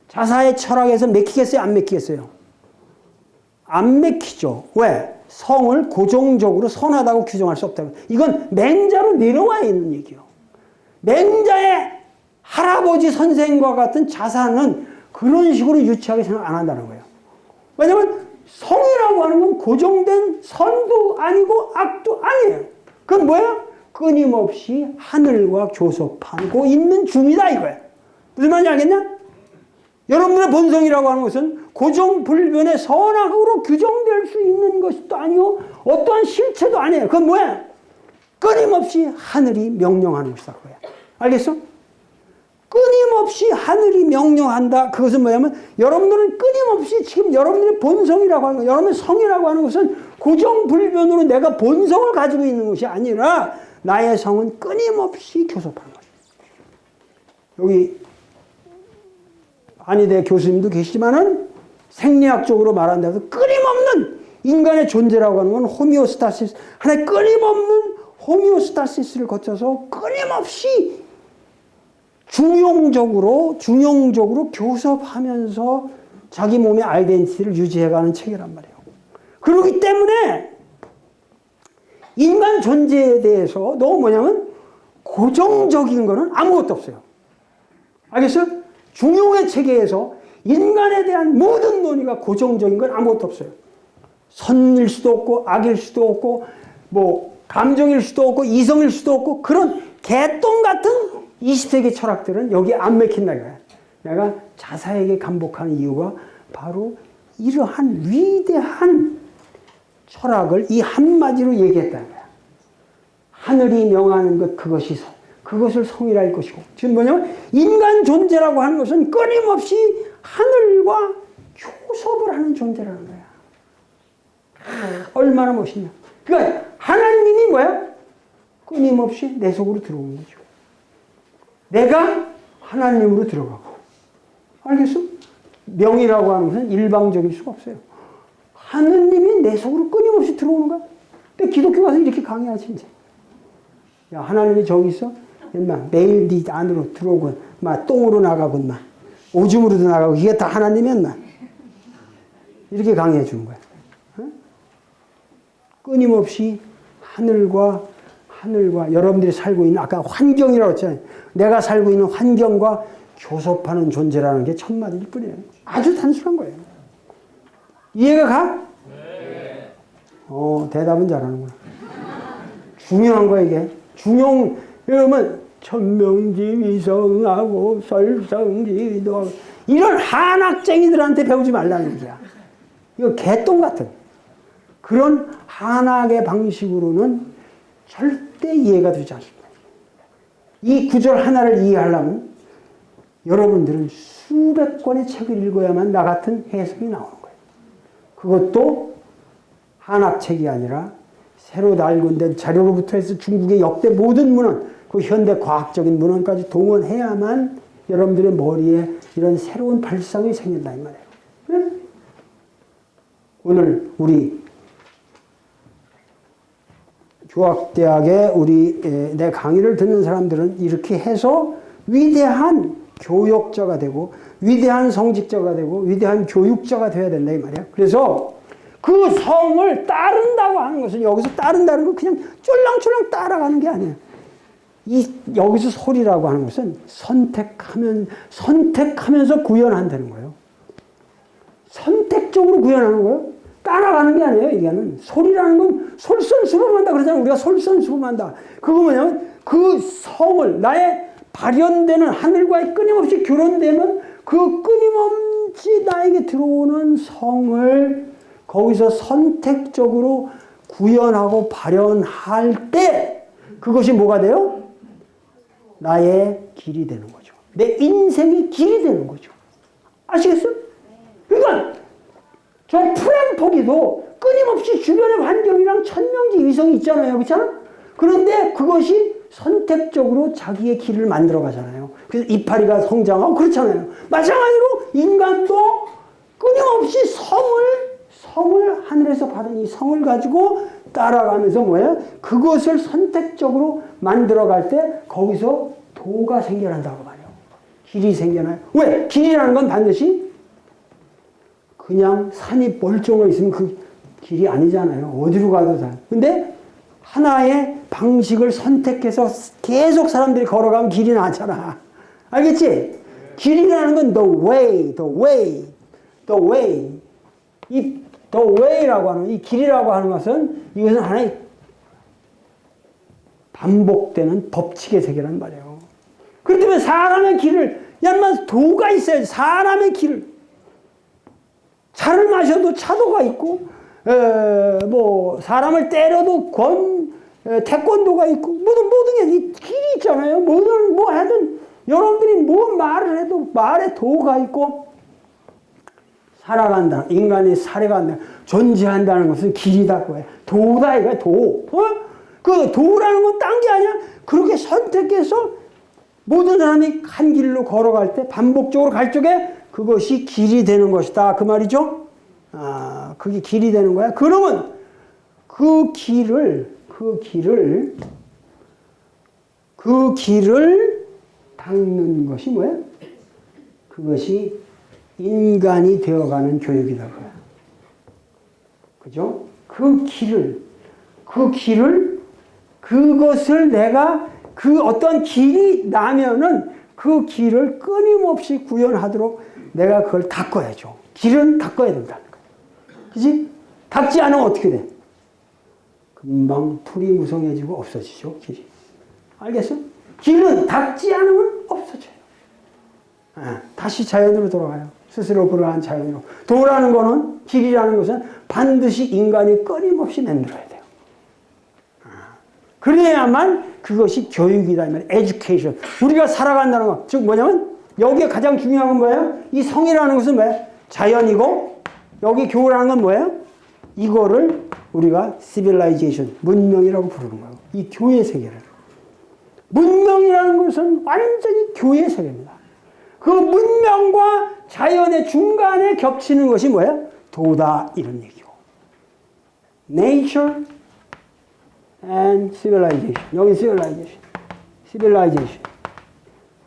자사의 철학에서 맥히겠어요? 안 맥히겠어요? 안 맥히죠. 왜? 성을 고정적으로 선하다고 규정할 수 없다고. 이건 맹자로 내려와 있는 얘기예요. 맹자의 할아버지 선생과 같은 자사는 그런 식으로 유치하게 생각 안 한다는 거예요. 왜냐하면 성이라고 하는 건 고정된 선도 아니고 악도 아니에요. 그건 뭐야? 끊임없이 하늘과 교섭하고 있는 중이다 이거야. 무슨 말인지 알겠냐? 여러분들의 본성이라고 하는 것은 고정불변의 선악으로 규정될 수 있는 것도 아니고 어떠한 실체도 아니에요. 그건 뭐야? 끊임없이 하늘이 명령하는 것이다 그거야. 알겠어? 끊임없이 하늘이 명령한다. 그것은 뭐냐면 여러분들은 끊임없이 지금 여러분들의 본성이라고 하는 것, 여러분의 성이라고 하는 것은 고정불변으로 내가 본성을 가지고 있는 것이 아니라 나의 성은 끊임없이 교섭하는 것이다. 여기 한의대 교수님도 계시지만은 생리학적으로 말한다고 끊임없는 인간의 존재라고 하는 건 호미오스타시스, 하나의 끊임없는 호미오스타시스를 거쳐서 끊임없이 중용적으로 교섭하면서 자기 몸의 아이덴티티를 유지해가는 체계란 말이에요. 그렇기 때문에 인간 존재에 대해서 너무 뭐냐면 고정적인 거는 아무것도 없어요. 알겠어요? 중용의 체계에서 인간에 대한 모든 논의가 고정적인 건 아무것도 없어요. 선일 수도 없고 악일 수도 없고 뭐 감정일 수도 없고 이성일 수도 없고 그런 개똥 같은 20세기 철학들은 여기에 안 맥힌다 이거야. 내가 자사에게 감복하는 이유가 바로 이러한 위대한 철학을 이 한마디로 얘기했다는 거야. 하늘이 명하는 것 그것을 성이라 할 것이고, 지금 뭐냐면 인간 존재라고 하는 것은 끊임없이 하늘과 교섭을 하는 존재라는 거야. 얼마나 멋있냐. 그러니까 하나님이 뭐야? 끊임없이 내 속으로 들어오는 거죠. 내가 하나님으로 들어가고. 알겠어? 명이라고 하는 것은 일방적일 수가 없어요. 하느님이 내 속으로 끊임없이 들어오는 거야. 근데 기독교 가서 이렇게 강의하지 이제. 야, 하나님이 저기 있어? 매일 네 안으로 들어오고 막 똥으로 나가고 막 오줌으로도 나가고 이게 다 하나님이었나? 이렇게 강의해 주는 거야. 어? 끊임없이 하늘과 여러분들이 살고 있는 아까 환경이라고 했잖아요. 내가 살고 있는 환경과 교섭하는 존재라는 게 첫 마디일 뿐이에요. 아주 단순한 거예요. 이해가 가? 대답은 잘하는구나. 중요한 거야, 이게. 이러면 천명지위성하고 설성지도 이런 한학쟁이들한테 배우지 말라는 얘기야. 이거 개똥 같은 그런 한학의 방식으로는 절대 이해가 되지 않습니다. 이 구절 하나를 이해하려면 여러분들은 수백 권의 책을 읽어야만 나 같은 해석이 나오는 거예요. 그것도 한학책이 아니라 새로 발견된 자료로부터 해서 중국의 역대 모든 문헌, 그 현대 과학적인 문헌까지 동원해야만 여러분들의 머리에 이런 새로운 발상이 생긴다 이 말이에요. 네? 오늘 우리 교학대학에 내 강의를 듣는 사람들은 이렇게 해서 위대한 교역자가 되고 위대한 성직자가 되고 위대한 교육자가 되어야 된다 이 말이야. 그래서 그 성을 따른다고 하는 것은 여기서 따른다는 건 그냥 쫄랑쫄랑 따라가는 게 아니에요. 여기서 소리라고 하는 것은 선택하면서 구현한다는 거예요. 선택적으로 구현하는 거예요. 따라가는 게 아니에요. 이게는 소리라는 건 솔선수범한다 그러잖아요. 우리가 솔선수범한다. 그거 뭐냐면 그 성을 나의 발현되는 하늘과의 끊임없이 교련되는 그 끊임없이 나에게 들어오는 성을 거기서 선택적으로 구현하고 발현할 때 그것이 뭐가 돼요? 나의 길이 되는 거죠. 내 인생의 길이 되는 거죠. 아시겠어요? 그러니까 저 프랭포기도 끊임없이 주변의 환경이랑 천명지 위성이 있잖아요. 그렇잖아? 그런데 그것이 선택적으로 자기의 길을 만들어 가잖아요. 그래서 이파리가 성장하고 그렇잖아요. 마찬가지로 인간도 끊임없이 성을 하늘에서 받은 이 성을 가지고 따라가면서 뭐예요? 그것을 선택적으로 만들어갈 때 거기서 도가 생겨난다고 말이에요. 길이 생겨나요. 왜? 길이라는 건 반드시 그냥 산이 멀쩡해 있으면 그 길이 아니잖아요. 어디로 가도 다. 근데 하나의 방식을 선택해서 계속 사람들이 걸어가면 길이 나잖아. 알겠지? 길이라는 건 the way. 이 the way라고 하는, 이 길이라고 하는 것은 이것은 하나의 반복되는 법칙의 세계란 말이에요. 그렇기 때문에 사람의 길을, 야만 도가 있어야지. 사람의 길을. 차를 마셔도 차도가 있고, 사람을 때려도 태권도가 있고, 모든 게 길이 있잖아요. 뭐 하든, 여러분들이 뭐 말을 해도 말에 도가 있고, 살아간다. 인간이 살아간다. 존재한다는 것은 길이다. 도다, 이거야, 도. 그 도라는 건 딴 게 아니야. 그렇게 선택해서 모든 사람이 한 길로 걸어갈 때 반복적으로 갈 쪽에 그것이 길이 되는 것이다. 그 말이죠? 그게 길이 되는 거야. 그러면 그 길을 닦는 것이 뭐야? 그것이 인간이 되어가는 교육이다. 그죠? 그것을 내가 그 어떤 길이 나면은 그 길을 끊임없이 구현하도록 내가 그걸 닦아야죠. 길은 닦아야 된다는 거야. 그지? 닦지 않으면 어떻게 돼? 금방 풀이 무성해지고 없어지죠, 길이. 알겠어? 길은 닦지 않으면 없어져요. 다시 자연으로 돌아가요. 스스로 그러한 자연으로. 도라는 거는, 길이라는 것은 반드시 인간이 끊임없이 만들어야 돼요. 그래야만 그것이 교육이다. education. 우리가 살아간다는 거. 즉 뭐냐면 여기에 가장 중요한 건 뭐예요? 이 성이라는 것은 뭐예요? 자연이고 여기 교라는 건 뭐예요? 이거를 우리가 civilization, 문명이라고 부르는 거예요. 이 교의 세계를. 문명이라는 것은 완전히 교의 세계입니다. 그 문명과 자연의 중간에 겹치는 것이 뭐예요? 도다, 이런 얘기고. nature and civilization. 여기 civilization.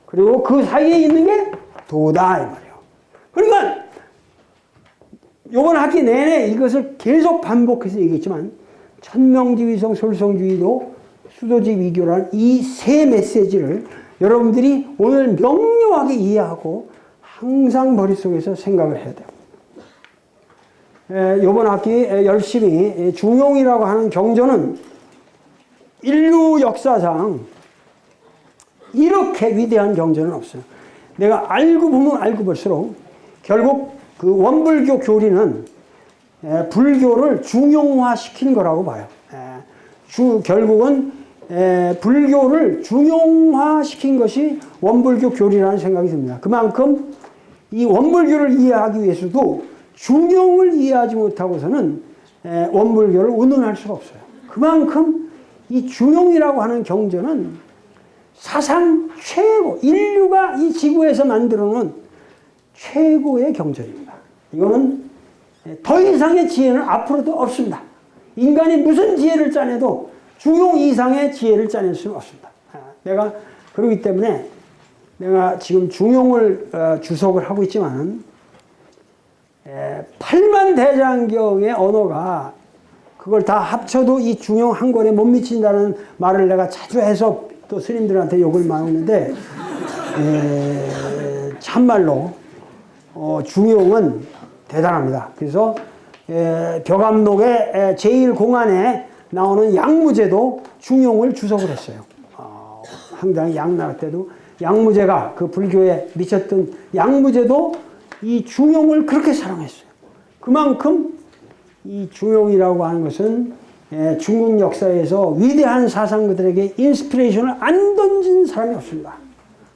그리고 그 사이에 있는 게 도다, 이 말이에요. 그러니까 이번 학기 내내 이것을 계속 반복해서 얘기했지만 천명지위성, 솔성주의도, 수도지 위교라는 이 세 메시지를 여러분들이 오늘 명료하게 이해하고 항상 머릿속에서 생각을 해야 돼요. 이번 학기 열심히 중용이라고 하는 경전은 인류 역사상 이렇게 위대한 경전은 없어요. 내가 알고 보면 알고 볼수록 결국 그 원불교 교리는 불교를 중용화시킨 거라고 봐요. 결국은 불교를 중용화시킨 것이 원불교 교리라는 생각이 듭니다. 그만큼 이 원불교를 이해하기 위해서도 중용을 이해하지 못하고서는 원불교를 운운할 수가 없어요. 그만큼 이 중용이라고 하는 경전은 사상 최고, 인류가 이 지구에서 만들어 놓은 최고의 경전입니다. 이거는 더 이상의 지혜는 앞으로도 없습니다. 인간이 무슨 지혜를 짜내도 중용 이상의 지혜를 짜낼 수는 없습니다. 내가 그렇기 때문에 내가 지금 중용을 주석을 하고 있지만 8만 대장경의 언어가 그걸 다 합쳐도 이 중용 한 권에 못 미친다는 말을 내가 자주 해서 또 스님들한테 욕을 먹는데 참말로 중용은 대단합니다. 그래서 벼감록의 제1공안에 나오는 양무제도 중용을 주석을 했어요. 상당히 양나라 때도 양무제가 그 불교에 미쳤던 양무제도 이 중용을 그렇게 사랑했어요. 그만큼 이 중용이라고 하는 것은 중국 역사에서 위대한 사상가들에게 인스피레이션을 안 던진 사람이 없습니다.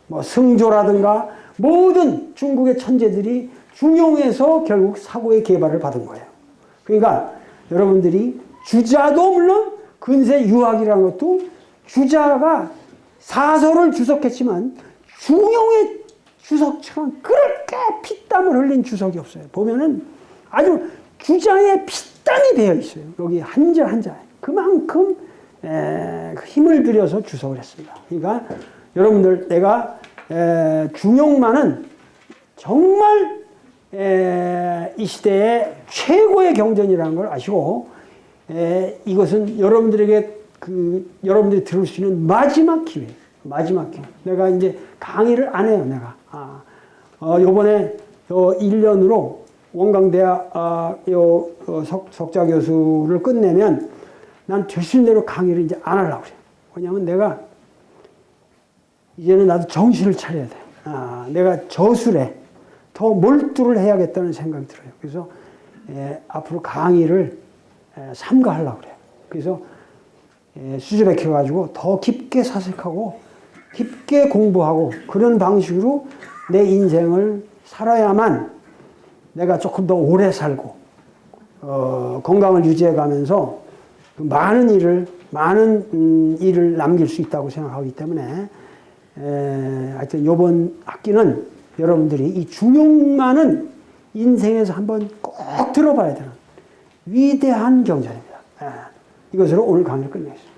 뭐 승조라든가 모든 중국의 천재들이 중용에서 결국 사고의 개발을 받은 거예요. 그러니까 여러분들이 주자도 물론 근세 유학이라는 것도 주자가 사서를 주석했지만 중용의 주석처럼 그렇게 피땀을 흘린 주석이 없어요. 보면은 아주 주자의 피땀이 배어 있어요. 여기 한자 한자에. 그만큼 힘을 들여서 주석을 했습니다. 그러니까 여러분들 내가 중용만은 정말 이 시대의 최고의 경전이라는 걸 아시고 이것은 여러분들에게 여러분들이 들을 수 있는 마지막 기회. 마지막 기회. 내가 이제 강의를 안 해요, 내가. 요번에 1년으로 원광대학 석좌 교수를 끝내면 난 되신 대로 강의를 이제 안 하려고 그래요. 왜냐면 내가 이제는 나도 정신을 차려야 돼. 내가 저술에 더 몰두를 해야겠다는 생각이 들어요. 그래서 앞으로 강의를 삼가하려고 그래요. 그래서 수주백해가지고 더 깊게 사색하고 깊게 공부하고 그런 방식으로 내 인생을 살아야만 내가 조금 더 오래 살고 건강을 유지해가면서 많은 일을 남길 수 있다고 생각하기 때문에 하여튼 이번 학기는 여러분들이 이 중용만은 인생에서 한번 꼭 들어봐야 되는 위대한 경전입니다. 이것으로 오늘 강의를 끝내겠습니다.